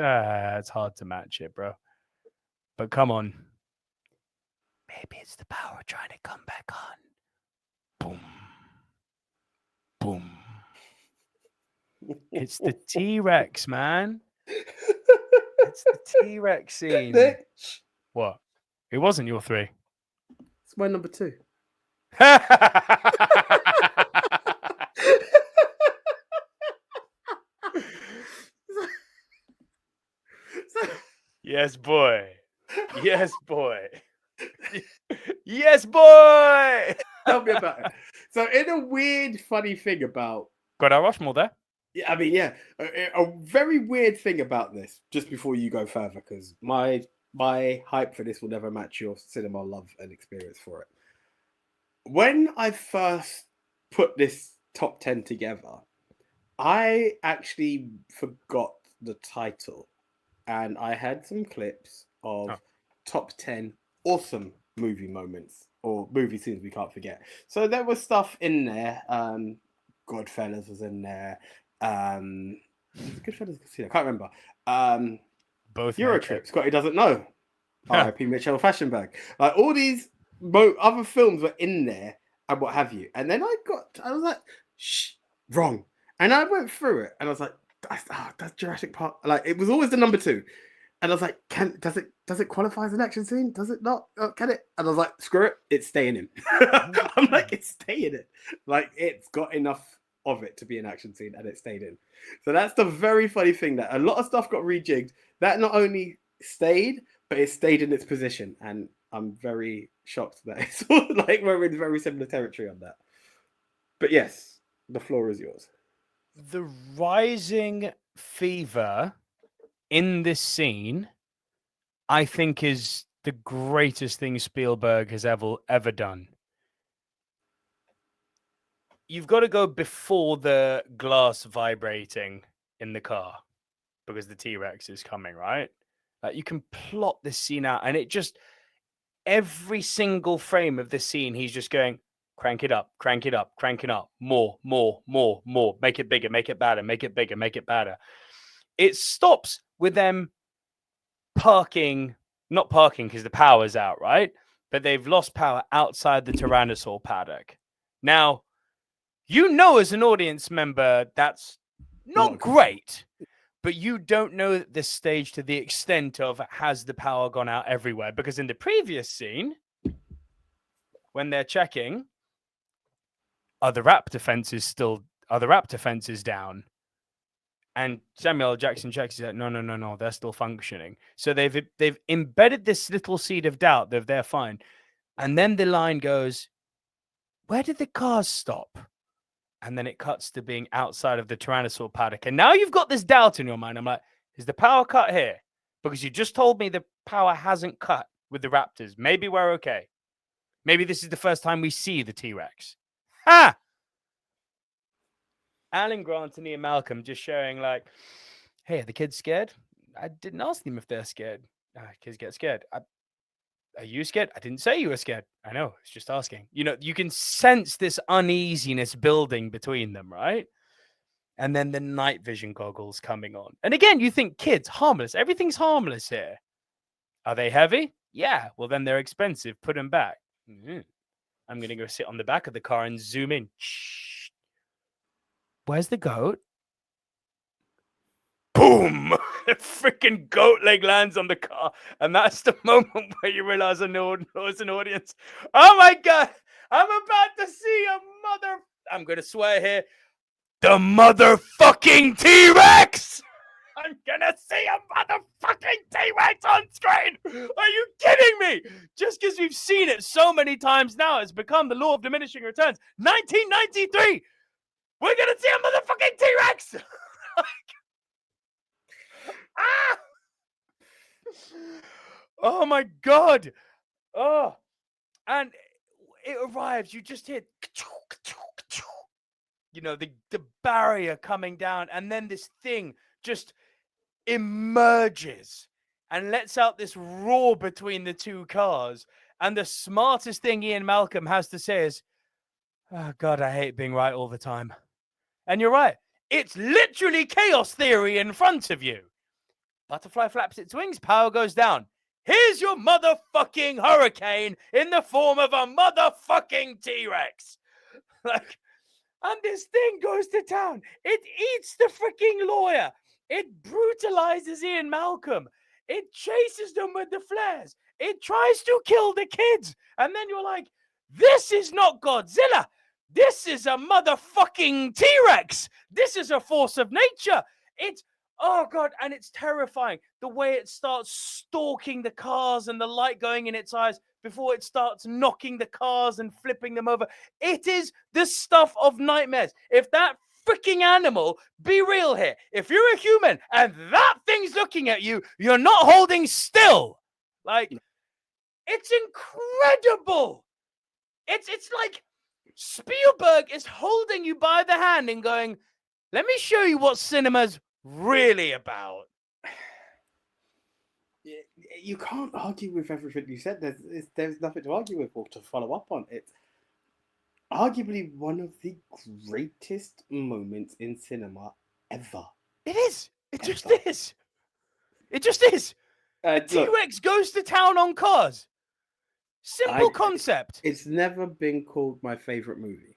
hard to match it, bro. But come on. Maybe it's the power trying to come back on. Boom. Boom. It's the T-Rex, man. It's the T-Rex scene. Bitch. What? It wasn't your 3. It's my number 2. Yes, boy. Yes, boy. Yes, boy. Tell me about it. So, in a weird, funny thing about... Got our Rushmore there. Yeah, I mean, yeah. A very weird thing about this, just before you go further, because my hype for this will never match your cinema love and experience for it. When I first put this top 10 together, I actually forgot the title, and I had some clips of top 10 awesome movie moments or movie scenes we can't forget. So there was stuff in there. Godfellas was in there. Goodfellas, I can't remember. Both Eurotrip. Scotty doesn't know. R.I.P. Mitchell Fashionbag. Like all these other films were in there and what have you. And then I was like, shh, wrong. And I went through it and I was like, that's Jurassic Park. Like it was always the number 2. And I was like, does it qualify as an action scene? Does it not? Can it? And I was like, screw it, it's staying in. I'm like, it's staying in. Like it's got enough of it to be an action scene and it stayed in. So that's the very funny thing, that a lot of stuff got rejigged. That not only stayed, but it stayed in its position. And I'm very shocked that it's like we're in very similar territory on that. But yes, the floor is yours. The rising fever in this scene, I think, is the greatest thing Spielberg has ever done. You've got to go before the glass vibrating in the car because the T-Rex is coming, right? Like you can plot this scene out, and it just every single frame of this scene, he's just going, crank it up, crank it up, crank it up, more, make it bigger, make it badder, make it bigger, make it badder. It stops with them not parking because the power's out, right? But they've lost power outside the Tyrannosaur paddock. Now, as an audience member, that's not great, but you don't know this stage to the extent of has the power gone out everywhere? Because in the previous scene, when they're checking, are the raptor fences down? And Samuel L. Jackson checks it. No, they're still functioning. So they've embedded this little seed of doubt that they're fine. And then the line goes, where did the cars stop? And then it cuts to being outside of the Tyrannosaur paddock. And now you've got this doubt in your mind. I'm like, is the power cut here? Because you just told me the power hasn't cut with the Raptors. Maybe we're okay. Maybe this is the first time we see the T-Rex. Ha! Alan Grant and Ian Malcolm just showing like, hey, are the kids scared? I didn't ask them if they're scared. Kids get scared. Are you scared? I didn't say you were scared. I know. It's just asking. You can sense this uneasiness building between them, right? And then the night vision goggles coming on. And again, you think kids, harmless. Everything's harmless here. Are they heavy? Yeah. Well, then they're expensive. Put them back. I'm going to go sit on the back of the car and zoom in. Shh. Where's the goat? Boom! A freaking goat leg lands on the car. And that's the moment where you realize as an audience, oh my God, I'm about to see I'm going to swear here, the motherfucking T-Rex! I'm going to see a motherfucking T-Rex on screen! Are you kidding me? Just because we've seen it so many times now, it's become the law of diminishing returns. 1993! We're going to see a motherfucking T-Rex! Ah! Oh my God! Oh, and it arrives. You just hear, the barrier coming down, and then this thing just emerges and lets out this roar between the two cars. And the smartest thing Ian Malcolm has to say is, "Oh God, I hate being right all the time." And you're right. It's literally chaos theory in front of you. Butterfly flaps its wings, power goes down. Here's your motherfucking hurricane in the form of a motherfucking T-Rex. Like, and this thing goes to town. It eats the freaking lawyer. It brutalizes Ian Malcolm. It chases them with the flares. It tries to kill the kids. And then you're like, this is not Godzilla. This is a motherfucking T-Rex. This is a force of nature. It's, oh God, and it's terrifying. The way it starts stalking the cars and the light going in its eyes before it starts knocking the cars and flipping them over. It is the stuff of nightmares. If that freaking animal, be real here. If you're a human and that thing's looking at you, you're not holding still. Like, it's incredible. It's like Spielberg is holding you by the hand and going, let me show you what cinema's really about. You can't argue with everything you said. There's nothing to argue with or to follow up on. It's arguably one of the greatest moments in cinema ever. It is. It just is. It just is. The T-Rex goes to town on cars. Simple concept. It's never been called my favorite movie.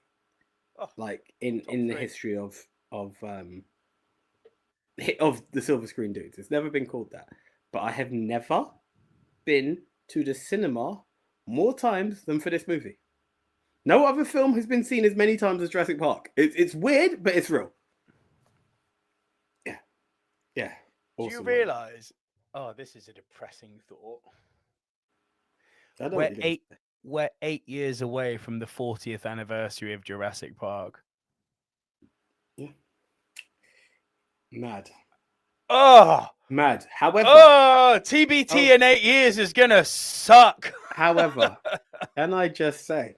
Like in the history of the silver screen dudes. It's never been called that. But I have never been to the cinema more times than for this movie. No other film has been seen as many times as Jurassic Park. It's weird, but it's real. Yeah. Awesome. Do you realise? Oh, this is a depressing thought. We're 8 years away from the 40th anniversary of Jurassic Park. Yeah. Mad. Oh, mad. However, TBT in 8 years is gonna suck. However, can I just say,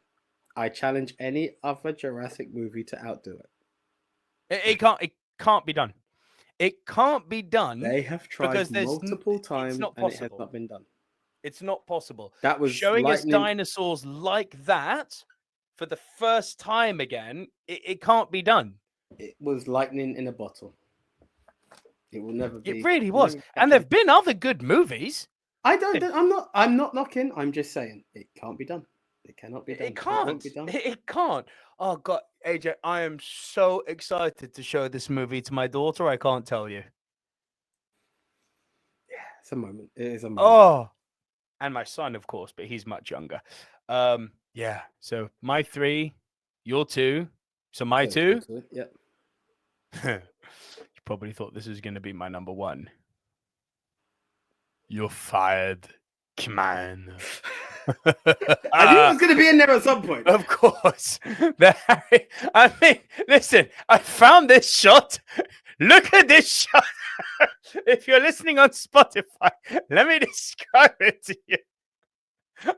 I challenge any other Jurassic movie to outdo it. It can't be done. It can't be done. They have tried multiple times and it has not been done. It's not possible. That was showing us dinosaurs like that for the first time again. It can't be done. It was lightning in a bottle. It will never be. It really was. And there've been other good movies. I'm not knocking. I'm just saying it can't be done. It cannot be done. It can't. It can't. Oh God, AJ, I am so excited to show this movie to my daughter. I can't tell you. Yeah, it's a moment. It is a moment. Oh, and my son, of course, but he's much younger. Yeah. So my 3, your 2. So my 2. Yeah. You probably thought this was going to be my number 1. You're fired, man. I knew it was going to be in there at some point. Of course. I mean, listen, I found this shot. Look at this shot. If you're listening on Spotify, let me describe it to you.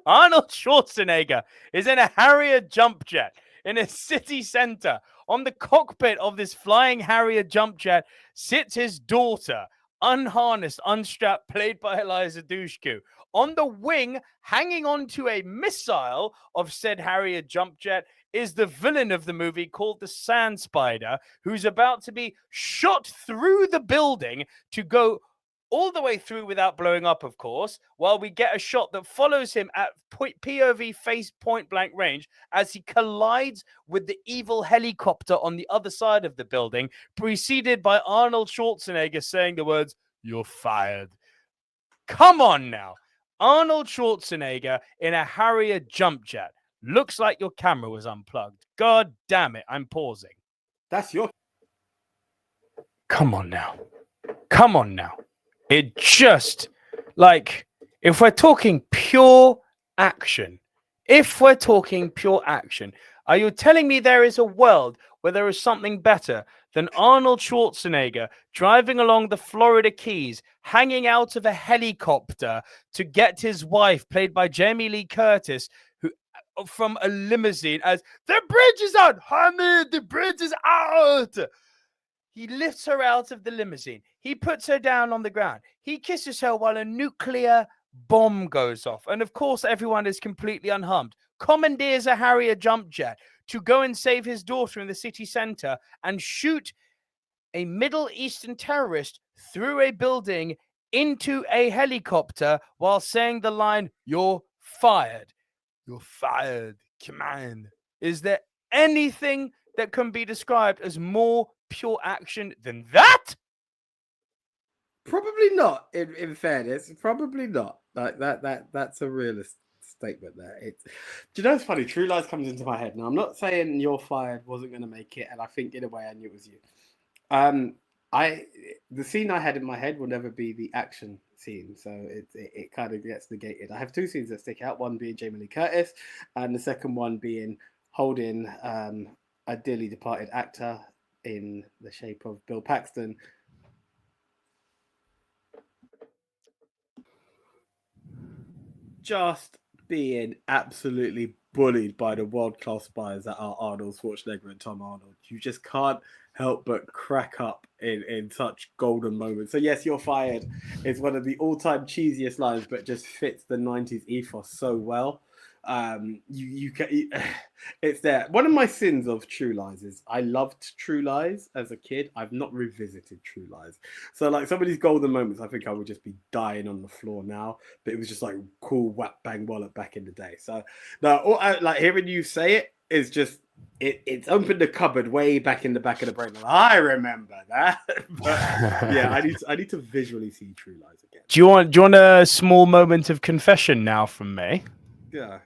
Arnold Schwarzenegger is in a Harrier jump jet in a city center. On the cockpit of this flying Harrier jump jet sits his daughter, unharnessed, unstrapped, played by Eliza Dushku. On the wing, hanging onto a missile of said Harrier jump jet, is the villain of the movie called the Sand Spider, who's about to be shot through the building to go all the way through without blowing up, of course, while we get a shot that follows him at POV face point blank range as he collides with the evil helicopter on the other side of the building, preceded by Arnold Schwarzenegger saying the words, "You're fired." Come on now. Arnold Schwarzenegger in a Harrier jump jet. Looks like your camera was unplugged. God damn it. I'm pausing. That's your... Come on now. Come on now. It just, like, if we're talking pure action, are you telling me there is a world where there is something better than Arnold Schwarzenegger driving along the Florida Keys, hanging out of a helicopter to get his wife, played by Jamie Lee Curtis, who from a limousine as the bridge is out, honey, the bridge is out. He lifts her out of the limousine. He puts her down on the ground. He kisses her while a nuclear bomb goes off. And of course, everyone is completely unharmed. Commandeers a Harrier jump jet to go and save his daughter in the city center and shoot a Middle Eastern terrorist threw a building into a helicopter while saying the line, "You're fired. You're fired. Come on." Is there anything that can be described as more pure action than that? Probably not. In fairness, probably not. Like that's a realist statement there. It's. Do you know it's funny? True Lies comes into my head now. I'm not saying You're Fired wasn't going to make it, and I think in a way I knew it was you. The scene I had in my head will never be the action scene, so it kind of gets negated. I have two scenes that stick out. One being Jamie Lee Curtis, and the second one being holding a dearly departed actor in the shape of Bill Paxton. Just being absolutely bullied by the world-class spies that are Arnold Schwarzenegger and Tom Arnold. You just can't help but crack up in such golden moments. So yes, You're Fired is one of the all-time cheesiest lines, but just fits the 90s ethos so well. It's there. One of my sins of True Lies is I loved True Lies as a kid. I've not revisited True Lies, so like some of these golden moments, I think I would just be dying on the floor now. But it was just like cool whap bang wallop back in the day. So now, like hearing you say it is just it's opened the cupboard way back in the back of the brain. I remember that. But yeah, I need to visually see True Lies again. Do you want a small moment of confession now from me? Yeah.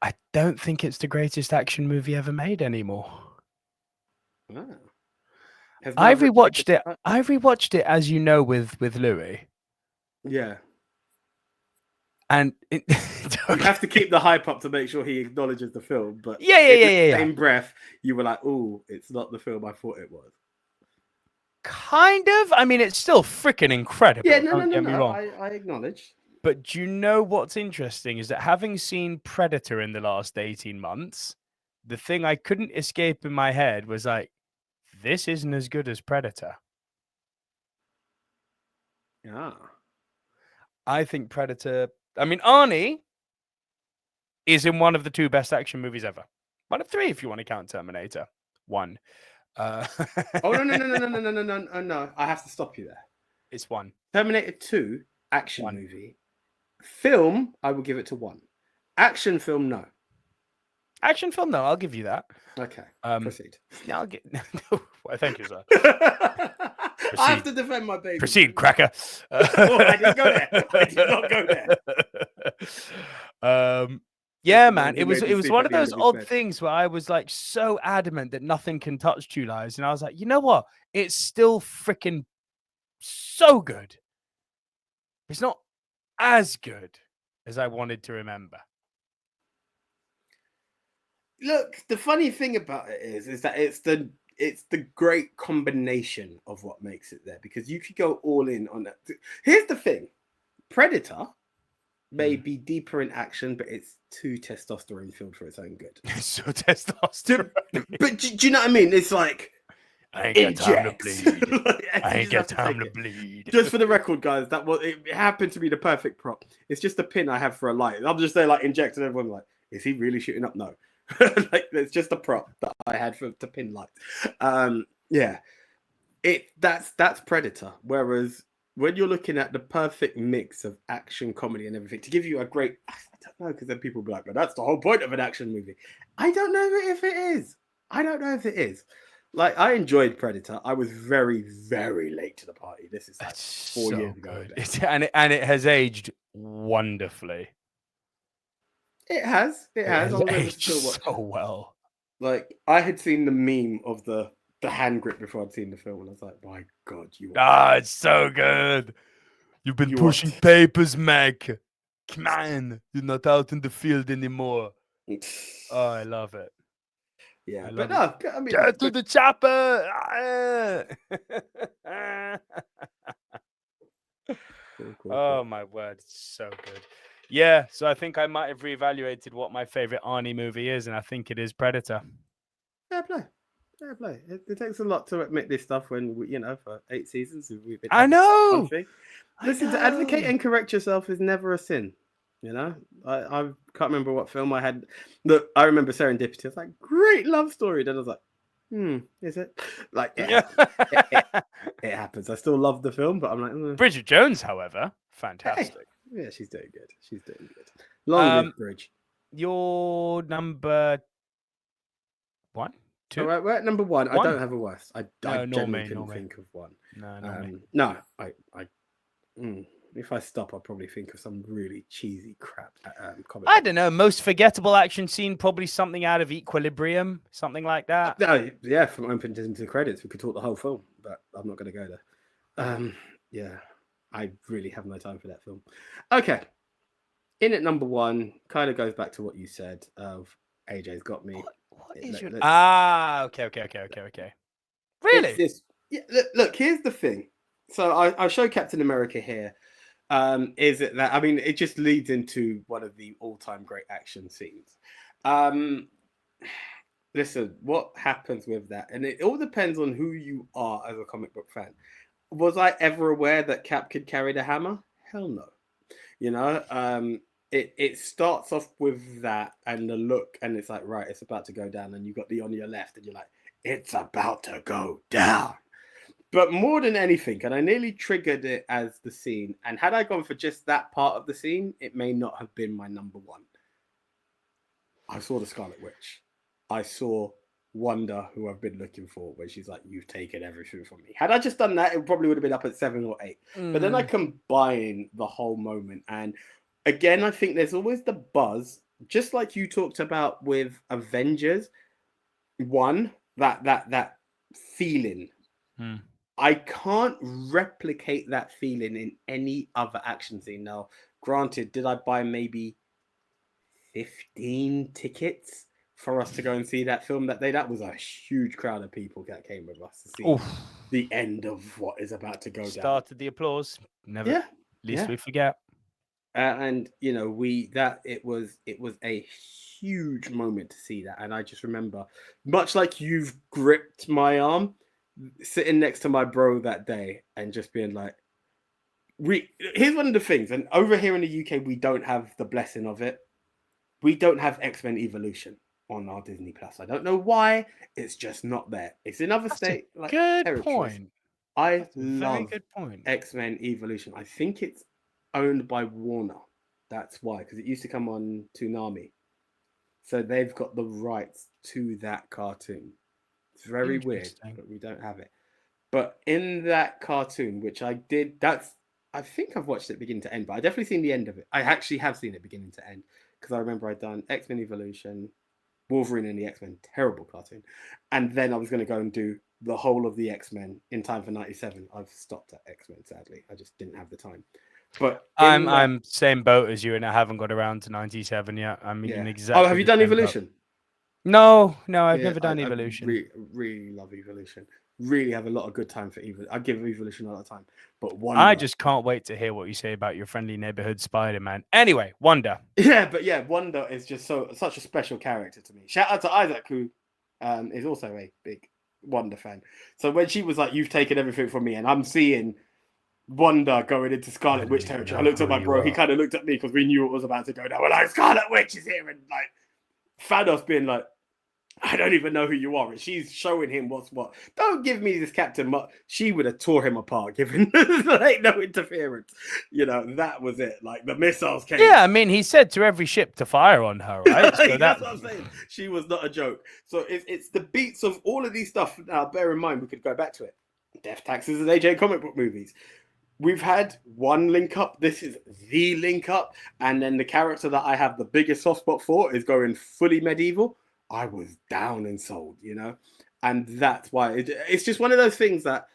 I don't think it's the greatest action movie ever made anymore. Ah. I rewatched it. I rewatched it, as you know, with Louis. Yeah. And you have to keep the hype up to make sure he acknowledges the film. But yeah. Same breath, you were like, "Oh, it's not the film I thought it was." Kind of. I mean, it's still freaking incredible. Yeah, no. I acknowledge. But do you know what's interesting is that having seen Predator in the last 18 months, the thing I couldn't escape in my head was like, this isn't as good as Predator. Yeah. I think Predator... I mean, Arnie is in one of the two best action movies ever. One of three, if you want to count Terminator. One. Oh, no. I have to stop you there. It's one. Terminator 2, action movie. Film, I will give it to 1. Action film, no. Action film, no. I'll give you that. Okay. Proceed. I'll get... Well, thank you, sir. I have to defend my baby. Proceed, cracker. I didn't go there. I did not go there. Yeah, man. It was one of those odd things where I was like so adamant that nothing can touch True Lies, and I was like, you know what? It's still freaking so good. It's not as good as I wanted to remember. Look, the funny thing about it is that it's the great combination of what makes it there, because you could go all in on that. Here's the thing: Predator may be deeper in action, but it's too testosterone filled for its own good. So testosterone. But do you know what I mean? It's like I ain't got time to bleed. I ain't got time to bleed. Just for the record, guys, it happened to be the perfect prop. It's just a pin I have for a light. I'm just there like injecting everyone like, is he really shooting up? No. Like it's just a prop that I had to pin lights. Yeah. That's Predator. Whereas when you're looking at the perfect mix of action, comedy, and everything, to give you a great, I don't know, because then people will be like, but that's the whole point of an action movie. I don't know if it is. I don't know if it is. Like, I enjoyed Predator. I was very, very late to the party. This is like 4 years ago. And it has aged wonderfully. It has. It has. It aged so well. Like, I had seen the meme of the hand grip before I'd seen the film, and I was like, my God, it's so good. You've been pushing papers, Mac. Come on. You're not out in the field anymore. Oh, I love it. Yeah, but no, I mean, get to the chopper. Cool. Oh, my word. It's so good. Yeah, so I think I might have reevaluated what my favorite Arnie movie is, and I think it is Predator. Fair play. It takes a lot to admit this stuff when for 8 seasons we've been. I know. Listen, to advocate and correct yourself is never a sin. I can't remember what film I had. Look, I remember Serendipity. I was like, great love story. Then I was like, Is it? Like, it happens. I still love the film, but I'm like, Bridget Jones, however, hey, fantastic. yeah, she's doing good. She's doing good. Long live Bridge. Your number 1, 2? All right, we're at number 1. I One? don't have a worst. I genuinely couldn't think of one. No, if I stop, I'll probably think of some really cheesy crap. I don't know. Most forgettable action scene, probably something out of Equilibrium, something like that. Yeah, from opening to credits, we could talk the whole film, but I'm not going to go there. Yeah, I really have no time for that film. Okay, in at number 1, kind of goes back to what you said of AJ's Got Me. What is your... Okay. Really? Yeah, look, here's the thing. So I show Captain America here. Is it that, I mean, it just leads into one of the all-time great action scenes. Listen, what happens with that? And it all depends on who you are as a comic book fan. Was I ever aware that Cap could carry the hammer? Hell no. You know, it starts off with that and the look, and it's like, right, it's about to go down, and you got the on your left, and you're like, it's about to go down. But more than anything, and I nearly triggered it as the scene, and had I gone for just that part of the scene, it may not have been my number 1. I saw the Scarlet Witch. I saw Wanda, who I've been looking for, where she's like, you've taken everything from me. Had I just done that, it probably would have been up at 7 or 8. But then I combine the whole moment, and again, I think there's always the buzz, just like you talked about with Avengers. One, that feeling. I can't replicate that feeling in any other action scene. Now, granted, did I buy maybe 15 tickets for us to go and see that film that day? That was a huge crowd of people that came with us to see the end of what is about to go down. Started the applause. Never. Least we forget. And you know, it was a huge moment to see that. And I just remember, much like you've gripped my arm, sitting next to my bro that day and just being like, here's one of the things, and over here in the UK, we don't have the blessing of it. We don't have X-Men Evolution on our Disney Plus. I don't know why. It's just not there. It's in other states. Like, good point. I love X-Men Evolution. I think it's owned by Warner. That's why, because it used to come on Toonami. So they've got the rights to that cartoon. It's very weird, but we don't have it. But in that cartoon, which I did, I think I've watched it beginning to end, but I definitely seen the end of it. I actually have seen it beginning to end, because I remember I'd done X-Men Evolution, Wolverine and the X-Men, terrible cartoon. And then I was going to go and do the whole of the X-Men in time for 97. I've stopped at X-Men, sadly. I just didn't have the time. But I'm same boat as you, and I haven't got around to 97 yet. I mean, exactly. Oh, have you done Evolution? No, I've never done Evolution. I really love Evolution. Really have a lot of good time for Evolution. I give Evolution a lot of time. But Wanda, I just can't wait to hear what you say about your friendly neighborhood Spider-Man. Anyway, Wanda. Yeah, Wanda is just such a special character to me. Shout out to Isaac, who is also a big Wanda fan. So when she was like, "You've taken everything from me," and I'm seeing Wanda going into Scarlet Witch territory, I looked at my bro. He kind of looked at me because we knew it was about to go down. We're like, Scarlet Witch is here, and like Thanos being like, I don't even know who you are. And she's showing him what's what. Don't give me this Captain she would have tore him apart, given like no interference. You know, that was it. Like the missiles came. Yeah, I mean, he said to every ship to fire on her, right? So that's what I'm saying. She was not a joke. So it's the beats of all of these stuff. Now, bear in mind, we could go back to it. Death Taxes and AJ comic book movies. We've had one link up. This is the link up. And then the character that I have the biggest soft spot for is going fully medieval. I was down and sold, you know? And that's why it's just one of those things that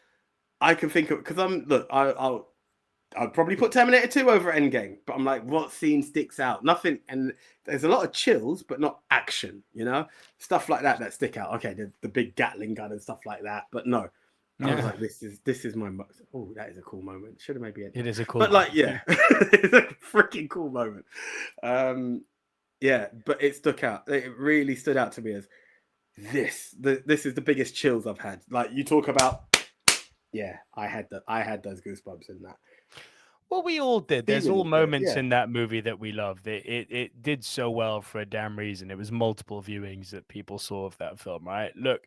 I can think of, because I'll probably put Terminator 2 over Endgame, but I'm like, what scene sticks out? Nothing. And there's a lot of chills, but not action, you know? Stuff like that stick out. Okay, the big Gatling gun and stuff like that, but no. I was like, this is my oh, that is a cool moment. Should have maybe it is a cool but like it's a freaking cool moment. Yeah, but it stuck out. It really stood out to me as this is the biggest chills I've had. Like you talk about, I had those goosebumps in that. Well, we all did. There's all moments in that movie that we loved. It did so well for a damn reason. It was multiple viewings that people saw of that film, right? Look,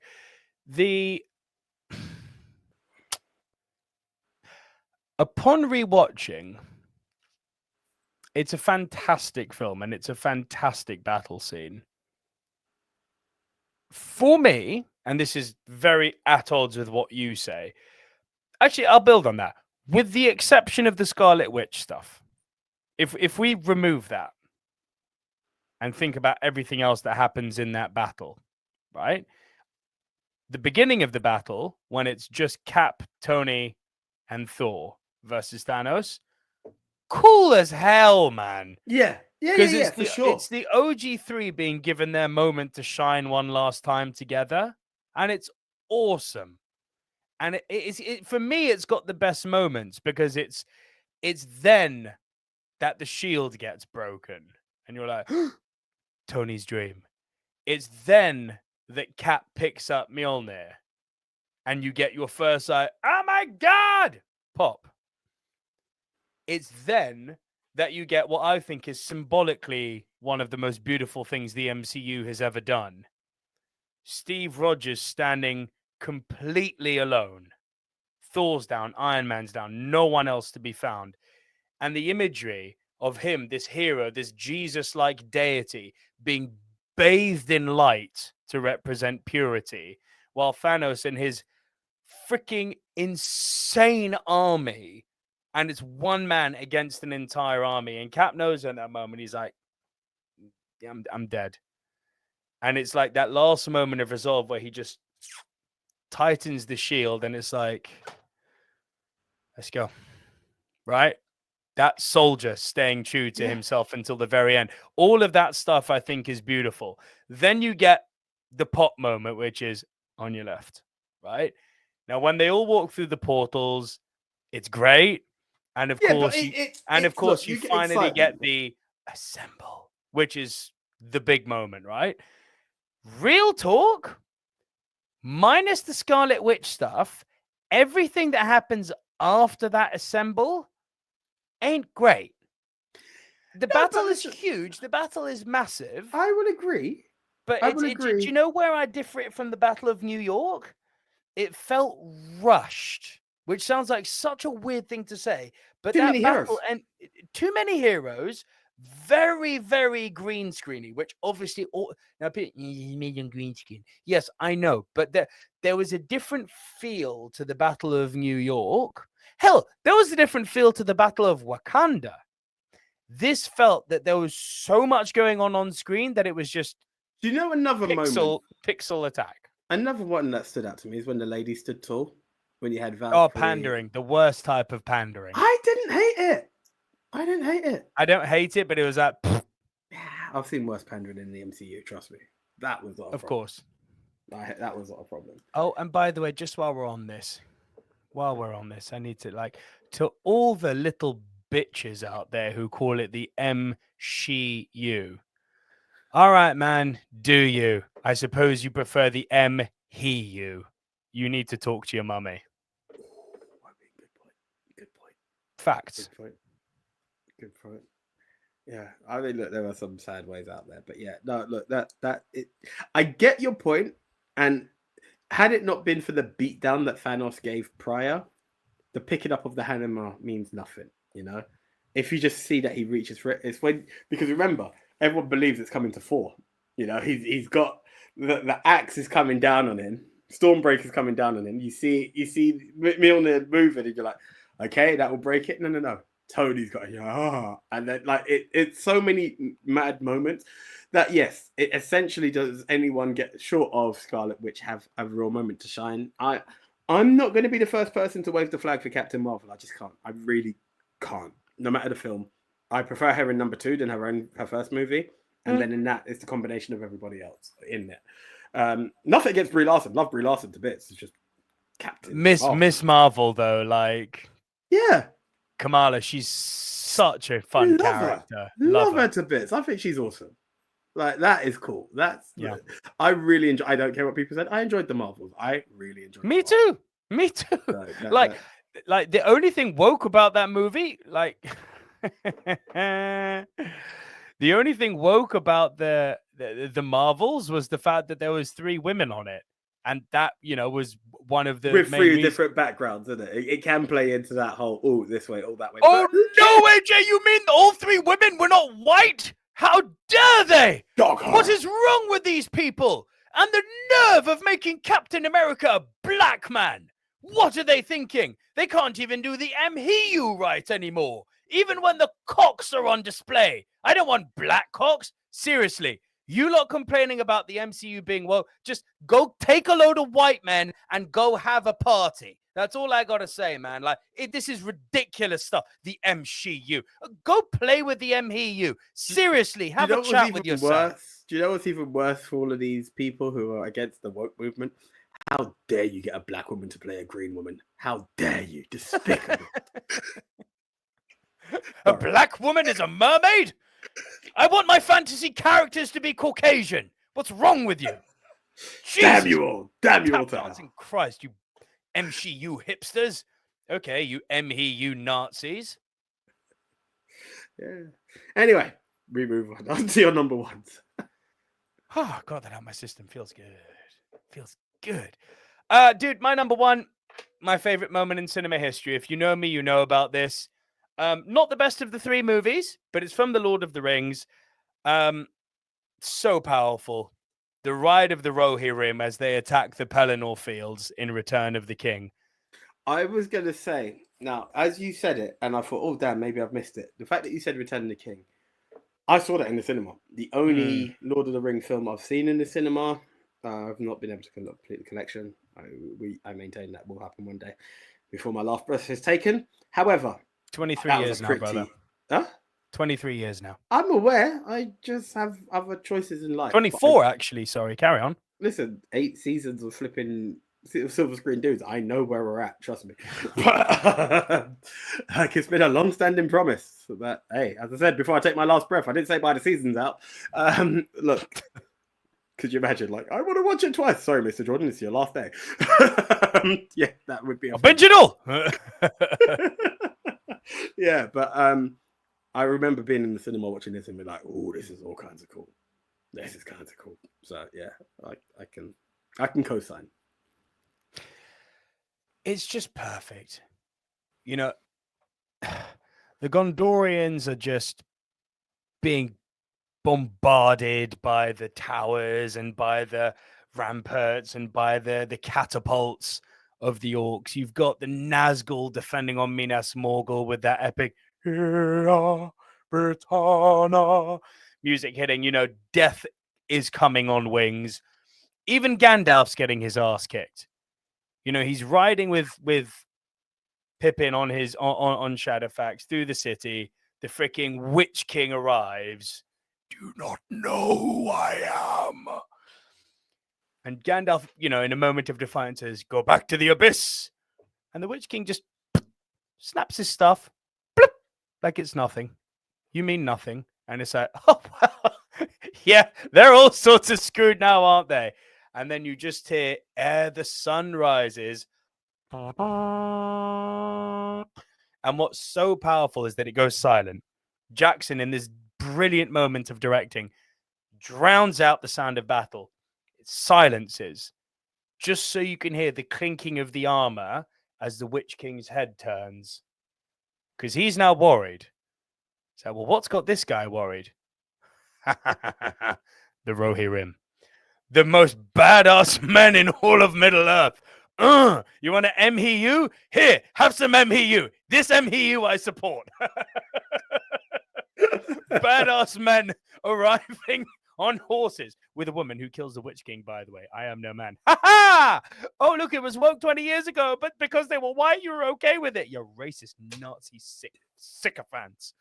Upon rewatching, it's a fantastic film and it's a fantastic battle scene. For me, and this is very at odds with what you say, actually, I'll build on that. With the exception of the Scarlet Witch stuff, if we remove that and think about everything else that happens in that battle, right? The beginning of the battle, when it's just Cap, Tony, and Thor versus Thanos, cool as hell, man. Yeah, for sure. It's the OG3 being given their moment to shine one last time together, and it's awesome. And for me, it's got the best moments because it's then that the shield gets broken, and you're like, Tony's dream. It's then that Cap picks up Mjolnir, and you get your first like, oh my god, pop. It's then that you get what I think is symbolically one of the most beautiful things the MCU has ever done. Steve Rogers standing completely alone. Thor's down, Iron Man's down, no one else to be found. And the imagery of him, this hero, this Jesus-like deity, being bathed in light to represent purity, while Thanos and his freaking insane army, and it's one man against an entire army. And Cap knows at that moment, he's like, yeah, I'm dead. And it's like that last moment of resolve where he just tightens the shield, and it's like, let's go. Right? That soldier staying true to himself until the very end. All of that stuff, I think, is beautiful. Then you get the pop moment, which is on your left, right? Now, when they all walk through the portals, it's great. And of course, you finally get the assemble, which is the big moment, right? Real talk, minus the Scarlet Witch stuff, everything that happens after that assemble ain't great. The battle is huge. The battle is massive. I would agree. But do you know where I differ it from the Battle of New York? It felt rushed, which sounds like such a weird thing to say. But too many heroes, very, very green screeny, which obviously now he made on green screen. Yes, I know, but there was a different feel to the Battle of New York. Hell, there was a different feel to the Battle of Wakanda. This felt that there was so much going on screen that it was just. Do you know another pixel attack? Another one that stood out to me is when the lady stood tall. When you had Valkyrie. Oh, pandering. The worst type of pandering. I didn't hate it. I don't hate it, but it was like. Yeah, I've seen worse pandering in the MCU, trust me. That was not a problem. Of course. That was not a problem. Oh, and by the way, just while we're on this, I need to to all the little bitches out there who call it the MCU. All right, man, do you? I suppose you prefer the MHU. You need to talk to your mummy. Good point. Facts. Good point. Yeah, I mean, look, there are some sad ways out there, but yeah, no, look, I get your point, and had it not been for the beatdown that Thanos gave prior, the picking up of the hammer means nothing. You know, if you just see that he reaches for it, it's because remember, everyone believes it's coming to Thor. You know, he's got the axe is coming down on him. Stormbreaker's coming down on him. You see Mjolnir moving, and you're like, okay, that will break it. No. Tony's got and then it's so many mad moments that yes, it essentially does anyone get short of Scarlet Witch have a real moment to shine. I'm not going to be the first person to wave the flag for Captain Marvel. I just can't. I really can't. No matter the film, I prefer her in number 2 than her first movie, and then in that it's the combination of everybody else in there. Nothing against Brie Larson. Love Brie Larson to bits. It's just Captain Miss Marvel though, yeah. Kamala, she's such a fun character. Love her to bits. I think she's awesome. That is cool. I really enjoy. I don't care what people said. I enjoyed the Marvels. I really enjoyed. Me too. The only thing woke about that movie, the only thing woke about the Marvels was the fact that there was 3 women on it, And that, was one of the with main three reasons. different backgrounds, isn't it? It can play into that whole, oh, this way, oh, that way. Oh, no, AJ, you mean all three women were not white? How dare they? What is wrong with these people? And the nerve of making Captain America a black man. What are they thinking? They can't even do the MHU right anymore, even when the cocks are on display. I don't want black cocks. Seriously, you lot complaining about the MCU being woke, just go take a load of white men and go have a party. That's all I got to say, man. Like, this is ridiculous stuff. The MCU. Go play with the MHU. Seriously, have a chat with yourself. Do you know what's even worse for all of these people who are against the woke movement? How dare you get a black woman to play a green woman? How dare you? Despicable. A black woman is a mermaid? I want my fantasy characters to be Caucasian. What's wrong with you? Jesus. Damn you all. Damn you all. Dancing Christ, you MCU hipsters. Okay, you MHU Nazis. Yeah. Anyway, we move on to your number ones. Oh, God, that out of my system. Feels good. Feels good. Dude, my number one, my favorite moment in cinema history. If you know me, you know about this. Not the best of the three movies, but it's from The Lord of the Rings. So powerful. The ride of the Rohirrim as they attack the Pelennor fields in Return of the King. I was going to say, now, as you said it, and I thought, oh, damn, maybe I've missed it. The fact that you said Return of the King, I saw that in the cinema. The only Lord of the Ring film I've seen in the cinema. I've not been able to complete the collection. I maintain that will happen one day before my last breath is taken. However, 23 years now, brother. Huh? 23 years now. I'm aware. I just have other choices in life. 24, actually. Sorry, carry on. Listen, 8 seasons of flipping silver screen dudes. I know where we're at. Trust me. But like, it's been a long-standing promise that, hey, as I said before I take my last breath, I didn't say by the season's out. Look, could you imagine? Like, I want to watch it twice. Sorry, Mr. Jordan, it's your last day. Yeah, that would be. I'll binge it all. Yeah, but I remember being in the cinema watching this and being like, "Oh, this is all kinds of cool. This is kinds of cool." So yeah, I can co-sign. It's just perfect. You know, the Gondorians are just being bombarded by the towers and by the ramparts and by the catapults of the orcs. You've got the Nazgul defending on Minas Morgul with that epic Britannia music hitting. You know, death is coming on wings. Even Gandalf's getting his ass kicked. You know, he's riding with Pippin on his on Shadowfax through the city. The freaking Witch King arrives. Do not know who I am. And Gandalf, you know, in a moment of defiance says, "Go back to the abyss." And the Witch King just snaps his stuff, bloop, like it's nothing. You mean nothing. And it's like, oh, well, yeah, they're all sorts of screwed now, aren't they? And then you just hear, ere the sun rises. And what's so powerful is that it goes silent. Jackson, in this brilliant moment of directing, drowns out the sound of battle. It silences, just so you can hear the clinking of the armor as the Witch King's head turns. Because he's now worried. So, well, what's got this guy worried? The Rohirrim. The most badass men in all of Middle-earth. You want an MHU? Here, have some MHU. This MHU I support. Badass men arriving on horses with a woman who kills the Witch King, by the way. I am no man. Ha ha! Oh, look, it was woke 20 years ago, but because they were white, you were okay with it. You racist Nazi sycophants.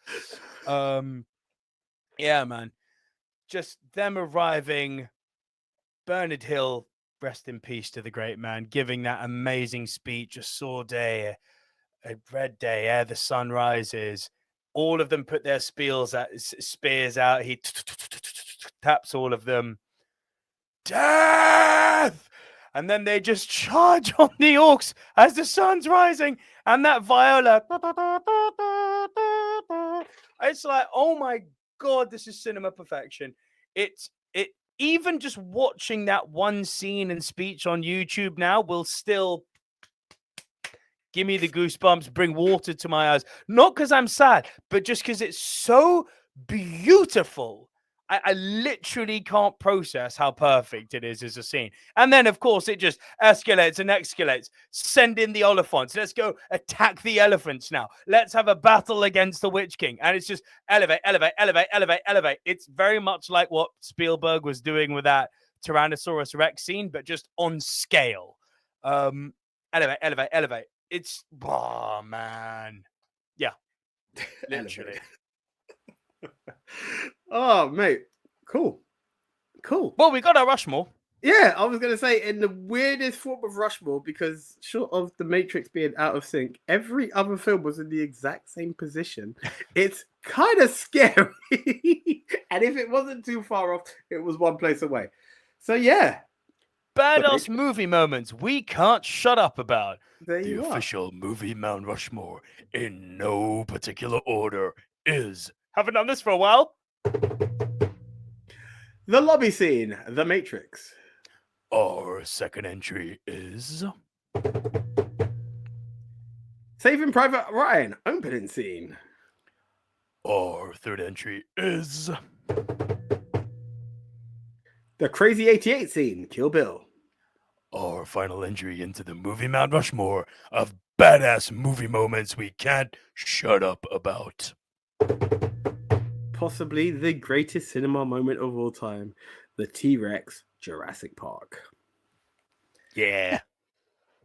Yeah, man. Just them arriving. Bernard Hill, rest in peace to the great man, giving that amazing speech, a sore day, a red day, ere the sun rises. All of them put their spears out. He taps all of them. Death! And then they just charge on the orcs as the sun's rising. And that viola. It's like, oh my God, this is cinema perfection. even just watching that one scene and speech on YouTube now will still give me the goosebumps, bring water to my eyes. Not because I'm sad, but just because it's so beautiful. I literally can't process how perfect it is as a scene. And then, of course, it just escalates and escalates. Send in the Oliphants. Let's go attack the elephants now. Let's have a battle against the Witch King. And it's just elevate, elevate, elevate, elevate, elevate. It's very much like what Spielberg was doing with that Tyrannosaurus Rex scene, but just on scale. Elevate, elevate, elevate. It's, oh, man. Yeah, literally. Oh, mate. Cool. Well, we got our Rushmore. Yeah, I was going to say, in the weirdest form of Rushmore, because short of The Matrix being out of sync, every other film was in the exact same position. It's kind of scary. And if it wasn't too far off, it was one place away. So, yeah. Badass movie moments we can't shut up about. There the you official movie Mount Rushmore, in no particular order, is... Haven't done this for a while. The lobby scene, The Matrix. Our second entry is... Saving Private Ryan, opening scene. Our third entry is... The Crazy 88 scene, Kill Bill. Our final entry into the movie Mount Rushmore of badass movie moments we can't shut up about. Possibly the greatest cinema moment of all time, the T-Rex Jurassic Park. Yeah.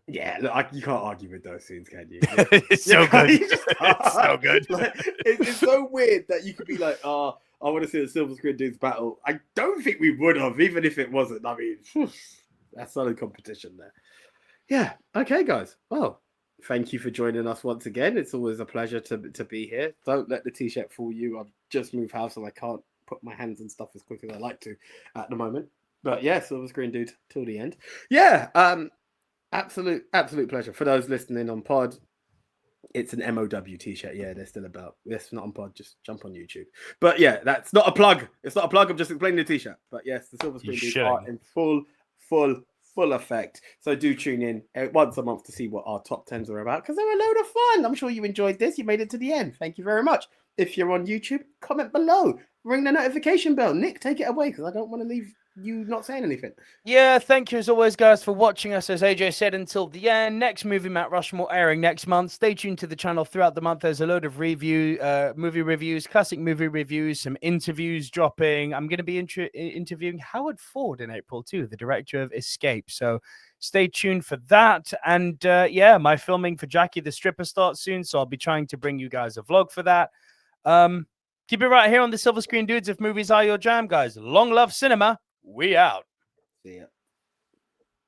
Yeah, look, you can't argue with those scenes, can you? It's so good. It's so good. Like, it's so weird that you could be like, oh, I want to see the Silver Screen Dudes battle. I don't think we would have, even if it wasn't. I mean, that's solid competition there. Yeah, okay, guys. Well, thank you for joining us once again. It's always a pleasure to be here. Don't let the t-shirt fool you. I've just moved house and I can't put my hands and stuff as quick as I like to at the moment. But yeah, Silver Screen Dude till the end. Yeah, absolute pleasure. For those listening on pod, it's an MOW t-shirt. Yeah, they're still about. Yes, not on pod, just jump on YouTube. But yeah, that's not a plug. It's not a plug. I'm just explaining the t-shirt. But yes, the Silver Screen Dudes are in full effect. So do tune in once a month to see what our top 10s are about, because they're a load of fun. I'm sure you enjoyed this. You made it to the end. Thank you very much. If you're on YouTube, comment below. Ring the notification bell. Nick, take it away, because I don't want to leave you not saying anything. Yeah, thank you as always, guys, for watching us. As AJ said, until the end. Next movie Mount Rushmore airing next month. Stay tuned to the channel throughout the month. There's a load of movie reviews, classic movie reviews, some interviews dropping. I'm going to be interviewing Howard Ford in April too, the director of Escape. So stay tuned for that. And yeah, my filming for Jackie the Stripper starts soon, so I'll be trying to bring you guys a vlog for that. Keep it right here on the Silver Screen Dudes if movies are your jam, guys. Long love cinema. We out. See ya.